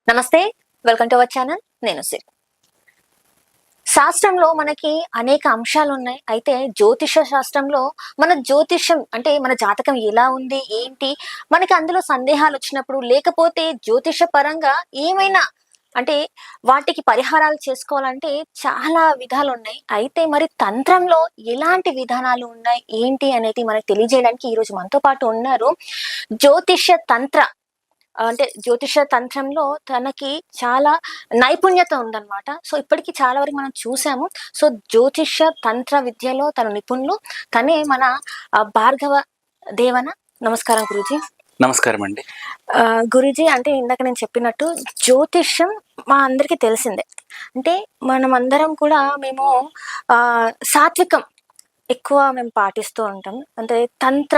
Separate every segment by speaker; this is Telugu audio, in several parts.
Speaker 1: నమస్తే. Welcome to our channel. నేను సిరి. శాస్త్రంలో మనకి అనేక అంశాలున్నాయి. అయితే జ్యోతిష శాస్త్రంలో మన జ్యోతిష్యం అంటే మన జాతకం ఎలా ఉంది? ఏంటి? మనకి అందులో సందేహాలొచ్చినప్పుడు లేకపోతే జ్యోతిష పరంగా ఏమైనా అంటే వాటికి పరిహారాలు చేసుకోవాలంటే చాలా విధాలున్నాయి. అయితే మరి తంత్రంలో ఎలాంటి విధానాలు ఉన్నాయి? ఏంటి అనేది మనకు తెలియజేయడానికి ఈరోజు మనతో పాటు ఉన్నారు. జ్యోతిష తంత్ర అంటే జ్యోతిష తంత్రంలో తనకి చాలా నైపుణ్యత ఉందనమాట. సో, ఇప్పటికి చాలా వరకు మనం చూసాము. సో, జ్యోతిష తంత్ర విద్యలో తను నిపుణులు. తనే మన భార్గవ దేవన. నమస్కారం గురూజీ.
Speaker 2: నమస్కారం అండి.
Speaker 1: గురూజీ అంటే ఇందాక నేను చెప్పినట్టు జ్యోతిష్యం మా అందరికీ తెలిసిందే. అంటే మనమందరం కూడా మేము సాత్వికం ఎక్కువ మేము పాటిస్తూ ఉంటాం. అంటే తంత్ర,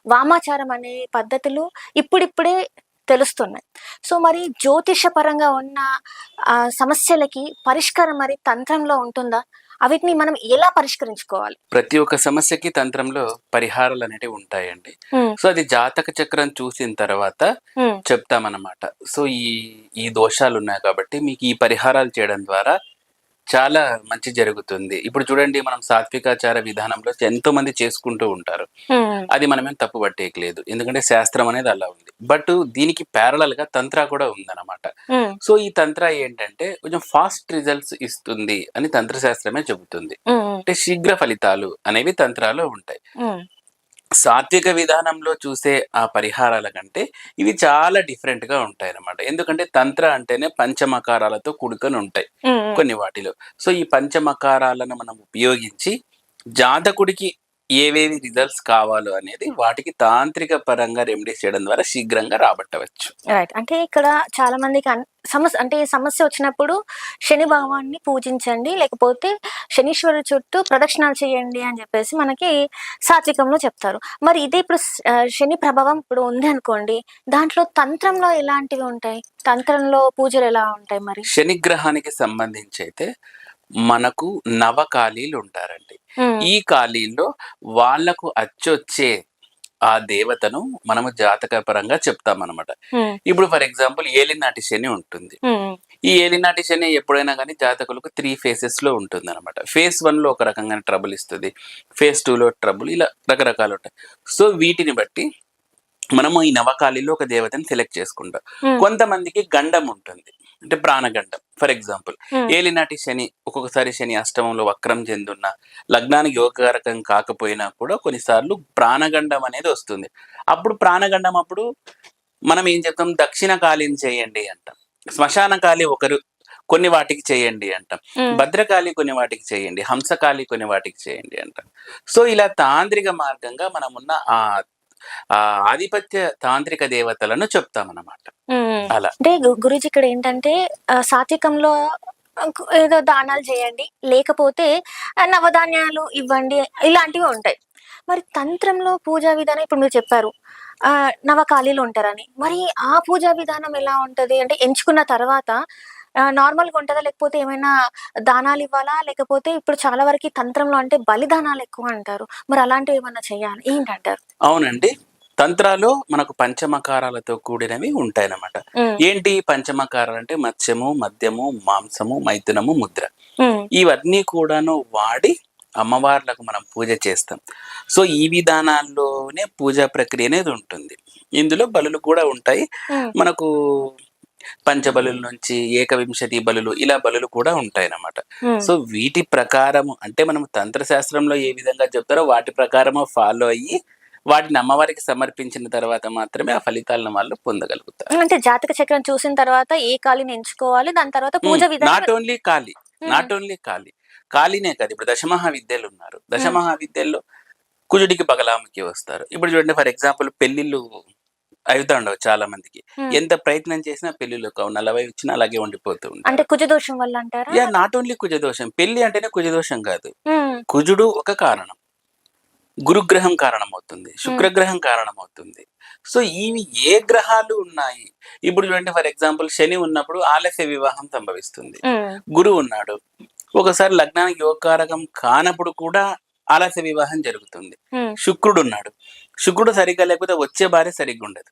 Speaker 1: వామాచారం అనే పద్ధతులు ఇప్పుడిప్పుడే తెలుస్తున్నాయి. సో, మరి జ్యోతిష పరంగా ఉన్న సమస్యలకి పరిష్కారం మరి తంత్రంలో ఉంటుందా? అవిటిని మనం ఎలా పరిష్కరించుకోవాలి?
Speaker 2: ప్రతి ఒక్క సమస్యకి తంత్రంలో పరిహారాలు అనేటివి ఉంటాయండి.
Speaker 1: హ్మ్.
Speaker 2: సో, అది జాతక చక్రం చూసిన తర్వాత
Speaker 1: హ్మ్.
Speaker 2: చెప్తామన్నమాట. సో, ఈ దోషాలున్నాయి కాబట్టి మీకు ఈ పరిహారాలు చేయడం ద్వారా చాలా మంచి జరుగుతుంది. ఇప్పుడు చూడండి, మనం సాత్వికాచార విధానంలో ఎంతో మంది చేసుకుంటూ ఉంటారు.
Speaker 1: హ్మ్.
Speaker 2: అది మనమేం తప్పు పట్టేయట్లేదు. ఎందుకంటే శాస్త్రం అనేది అలా ఉంది. బట్ దీనికి ప్యారలల్‌గా తంత్ర కూడా ఉందన్నమాట.
Speaker 1: హ్మ్.
Speaker 2: సో, ఈ తంత్ర ఏంటంటే కొంచెం ఫాస్ట్ రిజల్ట్స్ ఇస్తుంది అని తంత్రశాస్త్రమే చెబుతుంది.
Speaker 1: హ్మ్.
Speaker 2: అంటే శీఘ్ర ఫలితాలు అనేవి తంత్రాలో ఉంటాయి.
Speaker 1: హ్మ్.
Speaker 2: సాత్విక విధానంలో చూసే ఆ పరిహారాల కంటే ఇవి చాలా డిఫరెంట్‌గా ఉంటాయన్నమాట. ఎందుకంటే తంత్ర అంటేనే పంచమకారాలతో కూడుకొని ఉంటాయి
Speaker 1: హ్మ్. హ్మ్.
Speaker 2: కొన్ని వాటిలో. సో, ఈ పంచమకారాలను మనం ఉపయోగించి జాతకుడికి ఏవేవి రిజల్ట్స్ కావాలో అనేది వాటికి తాంత్రిక పరంగా రెమెడీస్ చేయడం ద్వారా శీఘ్రంగా రాబట్టవచ్చు.
Speaker 1: రైట్. అంటే ఇక్కడ చాలా మందికి సమస్య వచ్చినప్పుడు శని భగవాన్ని పూజించండి. లేకపోతే శనీశ్వరుడి చుట్టూ ప్రదక్షిణాలు చేయండి అని జెప్పేసి మనకి సాత్వికంలో చెప్తారు. మరి ఇదే ఇప్పుడు శని ప్రభావం ఇప్పుడు ఉందనుకోండి. దాంట్లో తంత్రంలో ఎలాంటివి ఉంటాయి? తంత్రంలో పూజలు ఎలా ఉంటాయి మరి?
Speaker 2: శనిగ్రహానికి సంబంధించైతే మనకు నవకాళీలు ఉంటారండి.
Speaker 1: హ్మ్.
Speaker 2: ఈ కాళీల్లో వాళ్ళకు అచ్చొచ్చే ఆ దేవతను మనము జాతక పరంగా చెప్తామనమాట.
Speaker 1: హ్మ్.
Speaker 2: ఇప్పుడు ఫర్ ఎగ్జాంపుల్ ఏలినాటి శని ఉంటుంది.
Speaker 1: హ్మ్.
Speaker 2: ఈ ఏలినాటి శని ఎప్పుడైనా గానీ జాతకులకు 3 ఫేసెస్‌లో ఉంటుందనమాట. ఫేజ్ 1లో ఒక రకంగానే ట్రబుల్ ఇస్తది. ఫేజ్ 2లో ట్రబుల్, ఇలా రకరకాలుంటాయి. సో, వీటిని బట్టి మనము ఈ నవకాళిలో ఒక దేవతని సెలెక్ట్ చేసుకుంటాం.
Speaker 1: హ్మ్.
Speaker 2: కొంతమందికి గండం ఉంటుంది. అంటే ప్రాణగండం. ఫర్ ఎగ్జాంపుల్
Speaker 1: హ్మ్.
Speaker 2: ఏలినాటి శని, ఒక్కొక్కసారి శని అష్టమంలో వక్రం చెందున్న, లగ్నానికి యోగకారకం కాకపోయినా కూడా కొన్నిసార్లు ప్రాణగండం అనేది వస్తుంది. అప్పుడు ప్రాణగండం అప్పుడు మనం ఏం చెప్తాం, దక్షిణ కాళిని చేయండి అంటాం. శ్మశాన కాళి కొన్ని వాటికి చేయండి అంటాం.
Speaker 1: హ్మ్.
Speaker 2: భద్రకాళి కొన్ని వాటికి చేయండి. హంసకాళి కొన్ని వాటికి చేయండి అంటాం. సో, ఇలా తాంత్రిక మార్గంగా మనమున్న ఆధిపత్య తాంత్రిక దేవతలను చెప్తామన్నమాట.
Speaker 1: హ్మ్.
Speaker 2: అలా.
Speaker 1: అంటే గురూజీ ఇక్కడేంటంటే సాత్వికంలో ఏదో దానాలు చేయండి. లేకపోతే నవధాన్యాలు ఇవ్వండి. ఇలాంటివి ఉంటాయి. మరి తంత్రంలో పూజా విధానం ఇప్పుడు మీరు చెప్పారు. నవకాళీలు ఉంటారని. మరి ఆ పూజా విధానం ఎలా ఉంటది? అంటే ఎంచుకున్న తర్వాత నార్మల్‌గా ఉంటదా? లేకపోతే ఏమైనా దానాలివ్వాలా? లేకపోతే ఇప్పుడు చాలా వరకి తంత్రంలో అంటే బలిదానాలు ఎక్కువ అంటారు. మరి అలాంటివి ఏమన్నా చేయాలా? ఏంటంటారు?
Speaker 2: అవునండి. తంత్రాలో మనకు పంచమకారాలతో కూడినవి ఉంటాయన్నమాట.
Speaker 1: హ్మ్.
Speaker 2: ఏంటి పంచమకారాలంటే మత్స్యము, మద్యము, మాంసము, మైథునము, ముద్ర.
Speaker 1: హ్మ్.
Speaker 2: ఇవన్నీ కూడాను వాడి అమ్మవార్లకు మనం పూజ చేస్తాం. సో, ఈ విధానాల్లోనే పూజా ప్రక్రియ అనేది ఉంటుంది. ఇందులో బలులు కూడా ఉంటాయి.
Speaker 1: హ్మ్.
Speaker 2: మనకు పంచబలుల నుంచి ఏకవింశతి బలులు, ఇలా బలులు కూడా ఉంటాయన్నమాట.
Speaker 1: హ్మ్.
Speaker 2: సో, వీటి ప్రకారము అంటే మనం తంత్రశాస్త్రంలో ఏ విధంగా చెప్తారో వాటి ప్రకారము ఫాలో అయ్యి, వాటిని అమ్మవారికి సమర్పించిన తర్వాత మాత్రమే ఆ ఫలితాలను వాళ్ళు పొందగలుగుతారు.
Speaker 1: అంటే జాతక చక్రం చూసిన తర్వాత ఏ కాళీని ఎంచుకోవాలి. దాని తర్వాత పూజ విధానం.
Speaker 2: నాట్ ఓన్లీ కాళి.
Speaker 1: హ్మ్.
Speaker 2: నాట్ ఓన్లీ కాళి. కాళినే కాదు. ఇప్పుడు దశమహావిద్యలున్నారు.
Speaker 1: హ్మ్.
Speaker 2: దశమహావిద్యల్లో కుజుడికి బగలాముఖి వస్తారు. ఇప్పుడు చూడండి, ఫర్ ఎగ్జాంపుల్ పెళ్ళిళ్ళు అయితా ఉండవు చాలా మందికి.
Speaker 1: హ్మ్.
Speaker 2: ఎంత ప్రయత్నం చేసినా పెళ్ళిళ్ళు కావు. 40 వచ్చినా అలాగే ఉండిపోతూ
Speaker 1: అంటే
Speaker 2: ఉంటారు.
Speaker 1: కుజదోషం వల్ల అంటారా?
Speaker 2: నాట్ ఓన్లీ కుజదోషం. పెళ్లి అంటేనే కుజదోషం కాదు.
Speaker 1: హ్మ్.
Speaker 2: కుజుడు ఒక కారణం. గురుగ్రహం కారణమవుతుంది.
Speaker 1: హ్మ్.
Speaker 2: శుక్రగ్రహం కారణమవుతుంది. సో, ఇవి ఏ గ్రహాలు ఉన్నాయి. ఇప్పుడు చూడండి, ఫర్ ఎగ్జాంపుల్ శని ఉన్నప్పుడు ఆలస్య వివాహం సంభవిస్తుంది.
Speaker 1: హ్మ్.
Speaker 2: గురువు ఉన్నాడు. ఒకసారి లగ్నానికి యోగకారకం కానప్పుడు కూడా ఆలస్య వివాహం జరుగుతుంది.
Speaker 1: హ్మ్.
Speaker 2: శుక్రుడున్నాడు. శుక్రుడు సరిగ్గా లేకపోతే వచ్చే భార్య సరిగ్గా ఉండదు.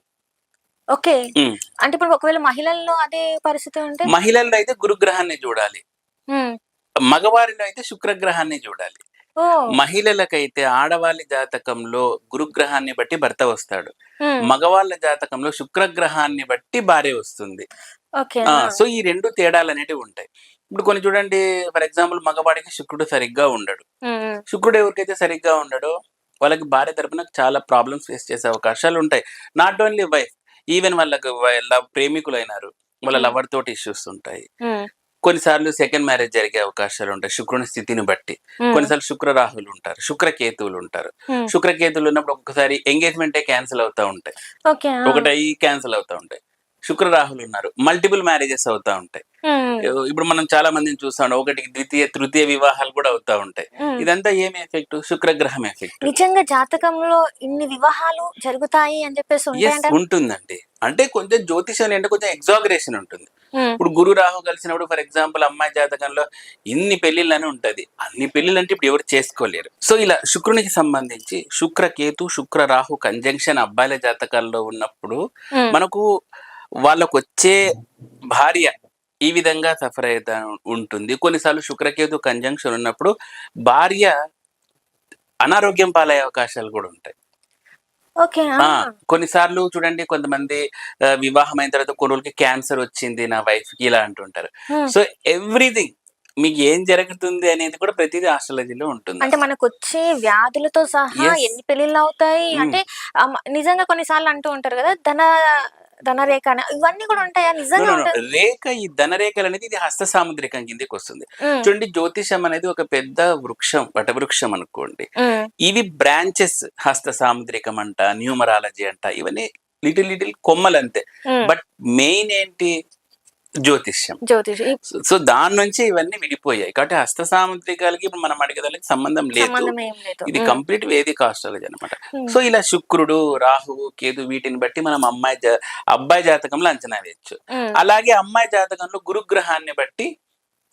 Speaker 1: ఓకే.
Speaker 2: ఉమ్.
Speaker 1: అంటే ఇప్పుడు ఒకవేళ మహిళల్లో అదే పరిస్థితి ఉంటే?
Speaker 2: మహిళల్లో అయితే గురుగ్రహాన్ని చూడాలి,
Speaker 1: హ్మ్.
Speaker 2: మగవారిలో అయితే శుక్రగ్రహాన్ని చూడాలి.
Speaker 1: ఓహ్!
Speaker 2: మహిళలకైతే ఆడవాళ్ళ జాతకంలో గురుగ్రహాన్ని బట్టి భర్త వస్తాడు,
Speaker 1: హ్మ్.
Speaker 2: మగవాళ్ళ జాతకంలో శుక్రగ్రహాన్ని బట్టి భార్య వస్తుంది.
Speaker 1: ఓకే. ఆ!
Speaker 2: సో ఈ రెండు తేడాలు అనేటివి ఉంటాయి. ఇప్పుడు కొన్ని చూడండి, ఫర్ ఎగ్జాంపుల్ మగవాడికి శుక్రుడు సరిగ్గా ఉండడు.
Speaker 1: హ్మ్. హ్మ్.
Speaker 2: శుక్రుడు ఎవరికైతే సరిగ్గా ఉండడో వాళ్ళకి భార్య తరపున చాలా ప్రాబ్లమ్స్ ఫేస్ చేసే అవకాశాలు ఉంటాయి. నాట్ ఓన్లీ వైఫ్, ఈవెన్ వాళ్ళకి ప్రేమికులైనారు, వాళ్ళ
Speaker 1: హ్మ్.
Speaker 2: లవర్ తోటి ఇష్యూస్ ఉంటాయి.
Speaker 1: హ్మ్.
Speaker 2: కొన్నిసార్లు సెకండ్ మ్యారేజ్ జరిగే అవకాశాలు ఉంటాయి శుక్రుని స్థితిని బట్టి.
Speaker 1: హ్మ్.
Speaker 2: కొన్నిసార్లు శుక్రరాహులు ఉంటారు, శుక్రకేతువులు ఉంటారు.
Speaker 1: హ్మ్.
Speaker 2: శుక్రకేతువులు ఉన్నప్పుడు ఒక్కొక్కసారి ఎంగేజ్మెంటే క్యాన్సిల్ అవుతా ఉంటాయి,
Speaker 1: ఓకే. ఆ!
Speaker 2: ఒకటయి క్యాన్సిల్ అవుతా ఉంటాయి. శుక్రరాహులు ఉన్నారు, మల్టిపుల్ మ్యారేజెస్ అవుతా ఉంటాయి.
Speaker 1: హ్మ్.
Speaker 2: ఇప్పుడు మనం చాలా మందిని చూస్తాం, ఒకటికి ద్వితీయ తృతీయ వివాహాలు కూడా అవుతా ఉంటాయి.
Speaker 1: హ్మ్.
Speaker 2: ఇదంతా ఏమి ఎఫెక్ట్? శుక్రగ్రహం ఎఫెక్ట్.
Speaker 1: నిజంగా జాతకంలో ఇన్ని వివాహాలు జరుగుతాయి అని చెప్పేసి
Speaker 2: ఎస్,
Speaker 1: ఉంటాయంటారా?
Speaker 2: ఉంటుందండి. అంటే కొంచెం జ్యోతిషం అంటే కొంచెం ఎగ్జాగరేషన్ ఉంటుంది.
Speaker 1: హ్మ్.
Speaker 2: ఇప్పుడు గురు రాహు కలిసినప్పుడు ఫర్ ఎగ్జాంపుల్ అమ్మాయి జాతకంలో ఇన్ని పెళ్లిళ్ళని ఉంటది, అన్ని పెళ్లిళ్ళు అంటే ఇప్పుడు ఎవరు చేసుకోలేరు. సో ఇలా శుక్రునికి సంబంధించి శుక్రకేతు శుక్ర రాహు కంజంక్షన్ అబ్బాయిల జాతకాల్లో ఉన్నప్పుడు
Speaker 1: హ్మ్.
Speaker 2: మనకు వాళ్ళకొచ్చే భార్య ఈ విధంగా సఫర్ అవుతా ఉంటుంది. కొన్నిసార్లు శుక్రకేతు కంజంక్షన్ ఉన్నప్పుడు భార్య అనారోగ్యం పాలయ్యే అవకాశాలు కూడా ఉంటాయి.
Speaker 1: ఓకే. ఆ!
Speaker 2: కొన్నిసార్లు చూడండి, కొంతమంది వివాహం అయిన తర్వాత కొన్ని రోజులకి క్యాన్సర్ వచ్చింది నా వైఫ్‌కి ఇలా అంటుంటారు.
Speaker 1: హ్మ్.
Speaker 2: సో ఎవ్రీథింగ్ మీకు ఏం జరుగుతుంది అనేది కూడా ప్రతిదీ ఆస్ట్రాలజీలో
Speaker 1: అంటే
Speaker 2: ఉంటుందన్నమాట.
Speaker 1: మనకొచ్చే వ్యాధులతో సహా
Speaker 2: యెస్.
Speaker 1: ఎన్ని పెళ్ళిళ్ళవుతాయి
Speaker 2: హ్మ్.
Speaker 1: అంటే నిజంగా కొన్ని సార్లు అంటూ ఉంటారు గదా! ధనరేఖ అని ఇవన్నీ కూడా ఉంటాయా?
Speaker 2: నో.
Speaker 1: నిజంగా
Speaker 2: నో. నో.
Speaker 1: ఉంటది?
Speaker 2: రేఖ ఈ ధనరేఖలనేది ఇది హస్త సాముద్రికం కిందకొస్తుంది.
Speaker 1: హ్మ్.
Speaker 2: చూడండి, జ్యోతిషం అనేది ఒక పెద్ద వృక్షం, వటవృక్షం అనుకోండి.
Speaker 1: హ్మ్.
Speaker 2: ఇవి బ్రాంచెస్, హస్త సాముద్రికం అంట, న్యూమరాలజీ అంట, ఇవన్నీ లిటిల్ లిటిల్ కొమ్మలంతే.
Speaker 1: హ్మ్.
Speaker 2: బట్ మెయిన్ ఏంటి? జ్యోతిష్యం.
Speaker 1: జ్యోతిష్
Speaker 2: సో దాని నుంచి ఇవన్నీ విడిపోయాయి. కాబట్టి హస్త సాముద్రికాలకి ఇప్పుడు మనం అడిగేదానికి సంబంధం లేదు.
Speaker 1: సంబంధం ఏం లేదు.
Speaker 2: ఇది
Speaker 1: హ్మ్.
Speaker 2: కంప్లీట్ వేదిక్ ఆస్ట్రాలజీ అనమాట.
Speaker 1: హ్మ్.
Speaker 2: సో ఇలా శుక్రుడు, రాహువు, కేతు వీటిని బట్టి మనం అబ్బాయి జాతకంలో అంచనా వేయొచ్చు.
Speaker 1: హ్మ్.
Speaker 2: అలాగే అమ్మాయి జాతకంలో గురుగ్రహాన్ని బట్టి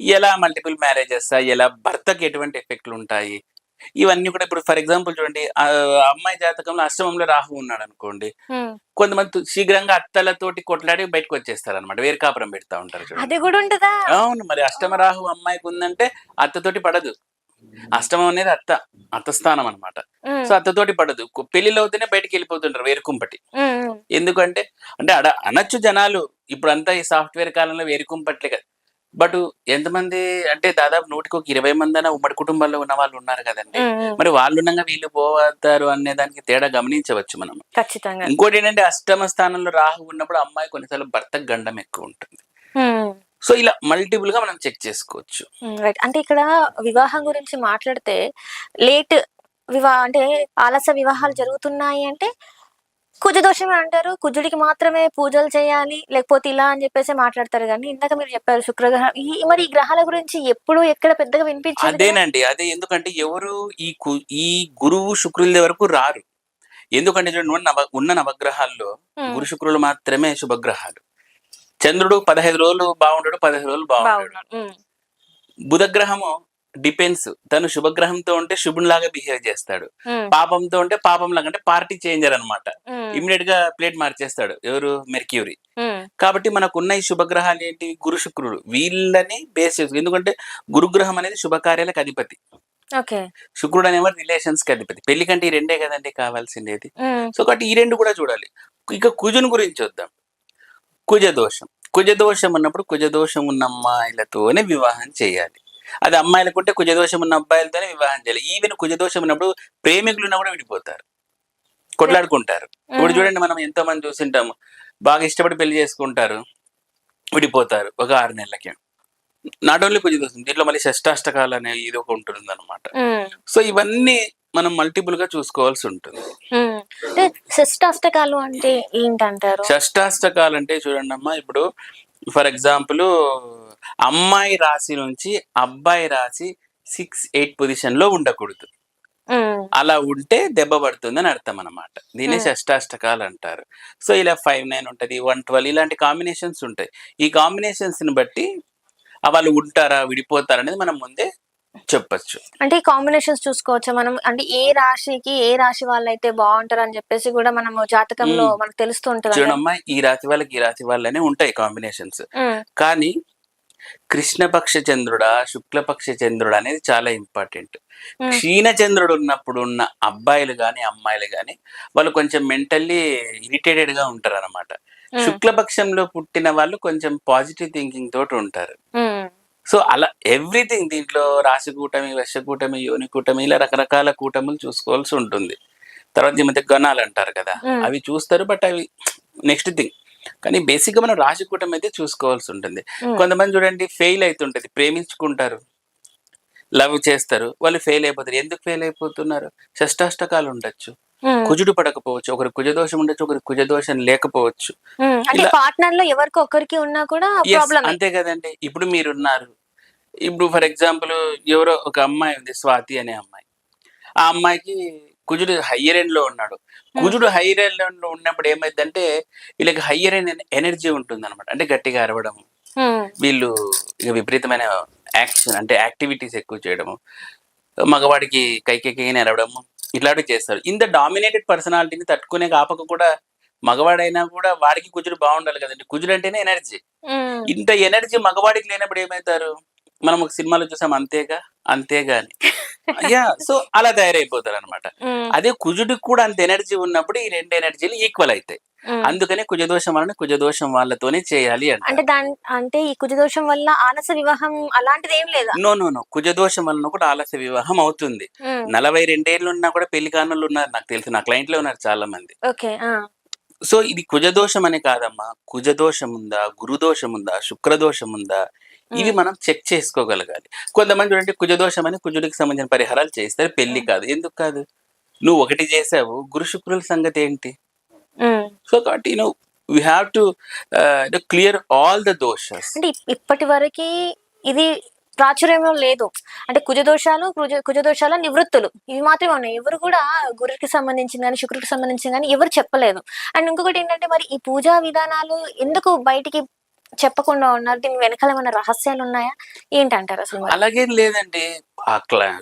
Speaker 2: ఎలా మల్టిపుల్ మ్యారేజెస్, ఎలా భర్తకి ఎటువంటి ఎఫెక్ట్‌లు ఉంటాయి, ఇవన్నీ కూడా ఇప్పుడు ఫర్ ఎగ్జాంపుల్ చూడండి, అమ్మాయి జాతకంలో అష్టమంలో రాహువు ఉన్నాడనుకోండి,
Speaker 1: హ్మ్.
Speaker 2: కొంతమంది శీఘ్రంగా అత్తలతోటి కొట్లాడి బయటకొచ్చేస్తారనమాట. వేరు కాపురం పెడతా ఉంటారు
Speaker 1: అది
Speaker 2: చూడండి.
Speaker 1: గూడా ఉంటదా?
Speaker 2: అవును. మరి అష్టమ
Speaker 1: ఓహ్!
Speaker 2: రాహు అమ్మాయికి ఉందంటే అత్తతోటి పడదు. అష్టమం అనేది అత్త, అత్త స్థానం అనమాట.
Speaker 1: హ్మ్.
Speaker 2: సో అత్తతోటి పడదు. పెళ్ళిళ్ళు అవుతేనే బయటికెళ్ళిపోతుంటారు వేరుకుంపటి.
Speaker 1: హ్మ్. హ్మ్.
Speaker 2: ఎందుకంటే అంటే అనొచ్చు జనాలు. ఇప్పుడంతా ఈ సాఫ్ట్‌వేర్ కాలంలో వేరుకుంపట్లే కదా! బట్ ఎంతమంది అంటే దాదాపు 100కి 20 మందైనా ఉమ్మడి కుటుంబాల్లో ఉన్నవాళ్ళు ఉన్నారు కదండీ!
Speaker 1: హ్మ్. హ్మ్.
Speaker 2: మరి వాళ్ళుండంగా వీళ్ళు పోతారు అనే దానికి తేడా గమనించవచ్చు మనం.
Speaker 1: ఖచ్చితంగా.
Speaker 2: ఇంకోటేంటంటే అష్టమ స్థానంలో రాహు ఉన్నప్పుడు అమ్మాయి కొన్నిసార్లు భర్తకు గండం ఎక్కువుంటుంది.
Speaker 1: హ్మ్.
Speaker 2: సో ఇలా మల్టిపుల్‌గా మనం చెక్ చేసుకోవచ్చు.
Speaker 1: హ్మ్. రైట్. అంటే ఇక్కడ వివాహం గురించి మాట్లాడితే లేట్ అంటే ఆలస్య వివాహాలు జరుగుతున్నాయి అంటే కుజదోషమే అంటారు. కుజుడికి మాత్రమే పూజలు చేయాలి. లేకపోతే ఇలా అని జెప్పేసి మాట్లాడతారు గానీ, ఇందాక మీరు చెప్పారు శుక్రగ్రహం మరి ఈ గ్రహాల గురించి ఎప్పుడు ఎక్కడ పెద్దగా వినిపించలేదు కదా!
Speaker 2: అదేనండి. అదే ఎందుకంటే ఎవరు ఈ ఈ గురువు, శుక్రుల వరకు రారు. ఎందుకంటే చూడండి, ఉన్న నవగ్రహాల్లో
Speaker 1: హ్మ్.
Speaker 2: గురు, శుక్రులు మాత్రమే శుభగ్రహాలు. చంద్రుడు 15 రోజులు బాగుండడు, 15 రోజులు బాగుండడు.
Speaker 1: బాగున్నాడు. హ్మ్.
Speaker 2: బుధగ్రహము డిపెండ్స్. తను శుభగ్రహంతో ఉంటే శుభునిలాగా బిహేవ్ చేస్తాడు.
Speaker 1: హ్మ్.
Speaker 2: పాపంతో ఉంటే పాపంలాగా, అంటే పార్టీ చేంజర్ అనమాట.
Speaker 1: హ్మ్.
Speaker 2: ఇమ్మీడియేట్‌గా ప్లేట్ మార్చేస్తాడు. ఎవరు? మెర్క్యూరీ.
Speaker 1: హ్మ్.
Speaker 2: కాబట్టి మనకున్న ఈ శుభగ్రహాలు ఏంటి? గురు, శుక్రుడు. వీళ్ళని బేస్ చేసుకొని, ఎందుకంటే గురుగ్రహం అనేది శుభకార్యాలకు అధిపతి.
Speaker 1: ఓకే.
Speaker 2: శుక్రుడు అనేవాడు రిలేషన్స్‌కి అధిపతి. పెళ్లి కంటే ఈ రెండే కదండీ కావాల్సిండేది.
Speaker 1: హ్మ్.
Speaker 2: సో కాబట్టి ఈ 2 కూడా చూడాలి. ఇక కుజుని గురించి చూద్దాం. కుజదోషం. కుజదోషం ఉన్నప్పుడు కుజదోషం ఉన్న అమ్మాయిలతోనే వివాహం చేయాలి. అది అమ్మాయిలకుంటే కుజదోషం ఉన్న అబ్బాయిలతోనే వివాహం చేయాలి. ఈవెన్ కుజదోషం ఉన్నప్పుడు ప్రేమికులున్నా కూడా విడిపోతారు,
Speaker 1: ప్రే
Speaker 2: కొట్లాడుకుంటారు. ఇప్పుడు
Speaker 1: హ్మ్.
Speaker 2: చూడండి, మనం ఎంతో మంది చూసుంటాము. బాగా ఇష్టపడి పెళ్లి చేసుకుంటారు, విడిపోతారు ఒక 6 నెలలకి. నాట్ ఓన్లీ కుజదోషం, దీంట్లో మళ్ళీ షష్టాష్టకాలు అనే ఇది ఒక ఉంటుందన్నమాట.
Speaker 1: హ్మ్.
Speaker 2: సో ఇవన్నీ మనం మల్టిపుల్‌గా చూసుకోవాల్సి ఉంటుంది.
Speaker 1: హ్మ్. అంటే షష్టాష్టకాలు అంటే ఏంటంటారు?
Speaker 2: షష్టాష్టకాలంటే చూడండమ్మా, ఇప్పుడు ఫర్ ఎగ్జాంపుల్ అమ్మాయి రాశి నుంచి అబ్బాయి రాశి 6, 8 పొజిషన్‌లో ఉండకూడదు.
Speaker 1: హ్మ్.
Speaker 2: అలా ఉంటే దెబ్బ పడుతుందని అర్థం అన్నమాట. దీన్నే
Speaker 1: హ్మ్.
Speaker 2: షష్టాష్టకాలంటారు. సో ఇలా 5, 9 ఉంటది. 1, 12 ఇలాంటి కాంబినేషన్స్ ఉంటాయి. ఈ కాంబినేషన్స్‌ని బట్టి వాళ్ళు ఉంటారా? విడిపోతారా? అనేది మనం ముందే చెప్పొచ్చు.
Speaker 1: అంటే ఈ కాంబినేషన్స్ చూసుకోవచ్చా మనం? అంటే ఏ రాశికి ఏ రాశి వాళ్ళైతే బావుంటారని జెప్పేసి గూడా మనము జాతకంలో
Speaker 2: హ్మ్.
Speaker 1: మనకు తెలుస్తూ ఉంటది కదా!
Speaker 2: చూడమ్మా, ఈ రాశి వాళ్ళకి ఈ రాశి వాళ్ళనే ఉంటాయి కాంబినేషన్స్.
Speaker 1: హ్మ్.
Speaker 2: కానీ కృష్ణపక్ష చంద్రుడా, శుక్లపక్ష చంద్రుడా అనేది చాలా ఇంపార్టెంట్.
Speaker 1: హ్మ్.
Speaker 2: క్షీణ చంద్రుడు ఉన్నప్పుడు ఉన్న అబ్బాయిలు గాని, అమ్మాయిలు గాని వాళ్ళు కొంచెం మెంటల్లీ ఇరిటేటెడ్‌గా ఉంటారనమాట.
Speaker 1: హ్మ్.
Speaker 2: శుక్లపక్షంలో పుట్టిన వాళ్ళు కొంచెం పాజిటివ్ థింకింగ్ తోటి ఉంటారు.
Speaker 1: హ్మ్.
Speaker 2: సో, అలా ఎవ్రీథింగ్ దీంట్లో రాశి కూటమి, వశ్య కూటమి, యోని కూటమి ఇలా రకరకాల కూటములు చూసుకోవాల్సి ఉంటుంది. తర్వాత ఈ మధ్య గణాలంటారు కదా!
Speaker 1: హ్మ్.
Speaker 2: అవి చూస్తారు. బట్ అవి నెక్స్ట్ థింగ్. కానీ బేసిక్‌గా మనం రాశి కూటమి అయితే చూసుకోవాల్సి ఉంటుంది.
Speaker 1: హ్మ్.
Speaker 2: కొంతమంది చూడండి ఫెయిల్ అయితుంటది. ప్రేమించుకుంటారు. లవ్ చేస్తారు. వాళ్ళు ఫెయిల్ అయిపోతారు. ఎందుకు ఫెయిల్ అయిపోతున్నారు? షష్టాష్టకాలు ఉండొచ్చు.
Speaker 1: హ్మ్.
Speaker 2: కుజుడు పడకపోవచ్చు. ఒకరికి కుజదోషం ఉండొచ్చు. ఒకరికి కుజదోషం లేకపోవచ్చు.
Speaker 1: హ్మ్. అంటే
Speaker 2: ఇలా
Speaker 1: పార్ట్నర్‌లో ఎవరికో ఒకరికి ఉన్నా కూడా
Speaker 2: యెస్.
Speaker 1: ప్రాబ్లమే.
Speaker 2: అంతే కదండీ. ఇప్పుడు మీరున్నారు. ఇప్పుడు ఫర్ ఎగ్జాంపుల్ ఎవరో ఒక అమ్మాయి ఉంది, స్వాతి అనే అమ్మాయి. ఆ అమ్మాయికి కుజుడు హయ్యర్ ఎండ్‌లో ఉన్నాడు.
Speaker 1: హ్మ్.
Speaker 2: కుజుడు హయ్యర్ ఎండ్‌లో ఉన్నప్పుడు ఏమైద్దంటే వీళ్ళకి హయ్యర్ ఎనర్జీ ఉంటుందన్నమాట. అంటే గట్టిగా అరవడం,
Speaker 1: హ్మ్.
Speaker 2: వీళ్ళు ఇక విపరీతమైన యాక్షన్ అంటే యాక్టివిటీస్ ఎక్కువ చేయడము, మగవాడికి కైకెక్కని అరవడము ఇట్లాంటివి చేస్తారు. ఇంత డామినేటెడ్ పర్సనాలిటీని తట్టుకునే ఆపక కూడా మగవాడైనా కూడా వాడికి కుజుడు బాగుండాలి కదండి. కుజుడు అంటేనే ఎనర్జీ.
Speaker 1: హ్మ్.
Speaker 2: ఇంత ఎనర్జీ మగవాడికి లేనప్పుడు ఏమైతారు? మనం ఒక సినిమాలో చూసాం అంతేగా, అంతేగా అని. సో, అలా తయారైపోతారనమాట.
Speaker 1: హ్మ్.
Speaker 2: అదే కుజుడికి కూడా అంత ఎనర్జీ ఉన్నప్పుడు ఈ 2 ఎనర్జీలు ఈక్వల్ అయితాయి.
Speaker 1: హ్మ్.
Speaker 2: అందుకనే కుజదోషం వలన కుజదోషం వాళ్ళతోనే చేయాలి
Speaker 1: అంటే
Speaker 2: అంటారు.
Speaker 1: అంటే ఈ కుజదోషం వల్ల ఆలస్య వివాహం అలాంటిదేం లేదా?
Speaker 2: No, no, no. కుజదోషం వలన కూడా ఆలస్య వివాహం అవుతుంది.
Speaker 1: హ్మ్.
Speaker 2: 42 ఏళ్లున్నా కూడా పెళ్లి కానోళ్ళున్నారు నాకు తెలుసు. నా క్లయింట్‌లే ఉన్నారు చాలా మంది.
Speaker 1: ఓకే. ఆ!
Speaker 2: సో, ఇది కుజదోషం అనే కాదమ్మా. కుజదోషం ఉందా? గురుదోషం ఉందా? శుక్రదోషం ఉందా? ఇవి
Speaker 1: హ్మ్.
Speaker 2: మనం చెక్ చేసుకోగలగాలి. కొంతమంది చూడండి కుజదోషం అని కుజుడికి సంబంధించిన పరిహారాలు చేస్తారు. పెళ్లి
Speaker 1: హ్మ్.
Speaker 2: కాదు. ఎందుకు కాదు? నువ్వు ఒకటి చేసావు. గురు శుక్రుల సంగతేంటి?
Speaker 1: హ్మ్.
Speaker 2: సో, కాబట్టి we have to clear all the దోషస్.
Speaker 1: అంటే ఇప్పటి వరకి ఇది ప్రాచుర్యంలో లేదు. అంటే కుజదోషాలు, కుజదోషాల నివృత్తులు ఇవి మాత్రమే ఉన్నాయి. ఎవరు కూడా గురుడికి సంబంధించింది గాని, శుక్రుడికి సంబంధించింది గాని ఎవరు చెప్పలేదు. అండ్ ఇంకొకటేంటంటే మరి ఈ పూజా విధానాలు ఎందుకు బయటికి చెప్పకుండా ఉన్నారు? దీని వెనకాల ఏమన్నా రహస్యాలున్నాయా? ఏంటంటారసలు మరి?
Speaker 2: అలాగేం లేదండి.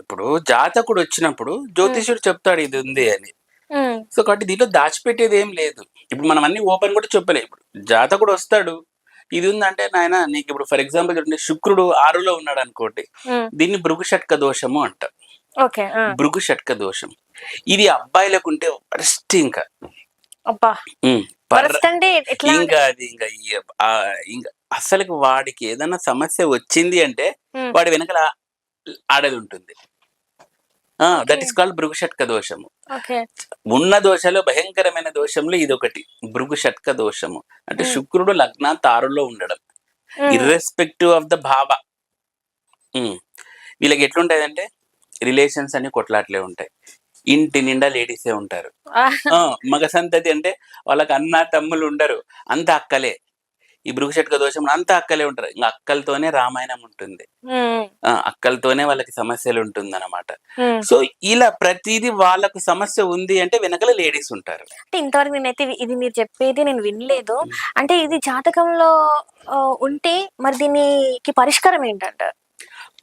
Speaker 2: ఇప్పుడు జాతకుడొచ్చినప్పుడు
Speaker 1: హ్మ్.
Speaker 2: జ్యోతిష్యుడు చెప్తాడు ఇది ఉంది అని.
Speaker 1: హ్మ్.
Speaker 2: సో, కాబట్టి దీంట్లో దాచిపెట్టేదేం లేదు. ఇప్పుడు మనం అన్నీ ఓపెన్ కూడా చెప్పలేం. ఇప్పుడు జాతకుడొస్తాడు. ఇది ఉందంటే నాయన నీకిప్పుడు ఫర్ ఎగ్జాంపుల్ చూడండి శుక్రుడు 6లో ఉన్నాడనుకోండి.
Speaker 1: హ్మ్.
Speaker 2: దీన్ని భృగు షట్క దోషము అంటారు.
Speaker 1: ఓకే. ఆ!
Speaker 2: భృగు షట్క దోషం. ఇది అబ్బాయిలకుంటే వరస్ట్ ఇంకా.
Speaker 1: అబ్బా!
Speaker 2: హ్మ్. పర్ర
Speaker 1: వరస్ట్ అంటే ఎట్లా అంటే
Speaker 2: ఇంక అది ఇంక ఇంక అస్సలకి వాడికి ఏదన్నా సమస్య వచ్చింది అంటే
Speaker 1: హ్మ్.
Speaker 2: వాడి వెనకాల ఆడదుంటుంది.
Speaker 1: Okay.
Speaker 2: That is called Bhrigu షట్క దోషము.
Speaker 1: ఓకే.
Speaker 2: ఉన్న దోషాల్లో భయంకరమైన దోషంలో ఇదొకటి. భృగు షట్క దోషము. అంటే
Speaker 1: హ్మ్.
Speaker 2: శుక్రుడు లగ్నాత్ 6లో ఉండడం.
Speaker 1: హ్మ్.
Speaker 2: ఇర్రెస్పెక్టివ్ ఆఫ్ ద భావ. హ్మ్. వీళ్ళకి ఎట్లుంటదంటే రిలేషన్స్ అన్ని కొట్లాట్లే ఉంటాయి. ఇంటి నిండా లేడీసే ఉంటారు.
Speaker 1: ఆ!
Speaker 2: ఆ! మగ సంతతి అంటే వాళ్ళకి అన్న, తమ్ములు ఉండరు. అంతా అక్కలే. ఈ భృగు షట్క దోషంలో అంతా అక్కలే ఉంటారు. ఇంగ అక్కలతోనే రామాయణం ఉంటుంది.
Speaker 1: హ్మ్.
Speaker 2: అక్కలతోనే వాళ్ళకి సమస్యలుంటుందనమాట.
Speaker 1: హ్మ్.
Speaker 2: సో, ఇలా ప్రతీదీ వాళ్ళకు సమస్య ఉంది అంటే వెనకాల లేడీస్ ఉంటారు.
Speaker 1: అంటే ఇంతవరకు నేనైతే ఇది మీరు చెప్పేది నేను వినలేదు.
Speaker 2: హ్మ్.
Speaker 1: అంటే ఇది జాతకంలో ఉంటే మరి దీనికి పరిష్కారం ఏంటంటారు?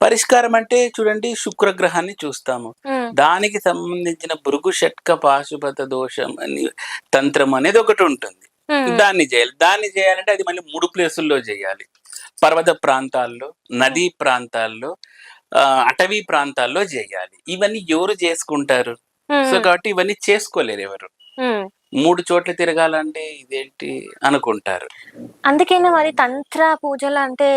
Speaker 2: పరిష్కారం అంటే చూడండి శుక్రగ్రహాన్ని చూస్తాము.
Speaker 1: హ్మ్.
Speaker 2: దానికి సంబంధించిన భృగు షట్క పాశుపత దోషం అని తంత్రం అనేది ఒకటుంటుంది.
Speaker 1: హ్మ్.
Speaker 2: దాన్ని జేయాలి. దాన్ని జేయాలంటే అది మళ్ళీ 3 ప్లేసుల్లో జేయాలి. పర్వత ప్రాంతాల్లో,
Speaker 1: హ్మ్.
Speaker 2: నదీ ప్రాంతాల్లో, అటవీ ప్రాంతాల్లో జేయాలి. ఇవన్నీ ఎవరు జేసుకుంటారు? సో,
Speaker 1: హ్మ్.
Speaker 2: కాబట్టి ఇవన్నీ చేసుకోలేరెవరు.
Speaker 1: హ్మ్.
Speaker 2: 3 చోట్ల తిరగాలంటే ఇదేంటి అనుకుంటారు.
Speaker 1: అందుకేనా మరి తంత్ర పూజలు అంటే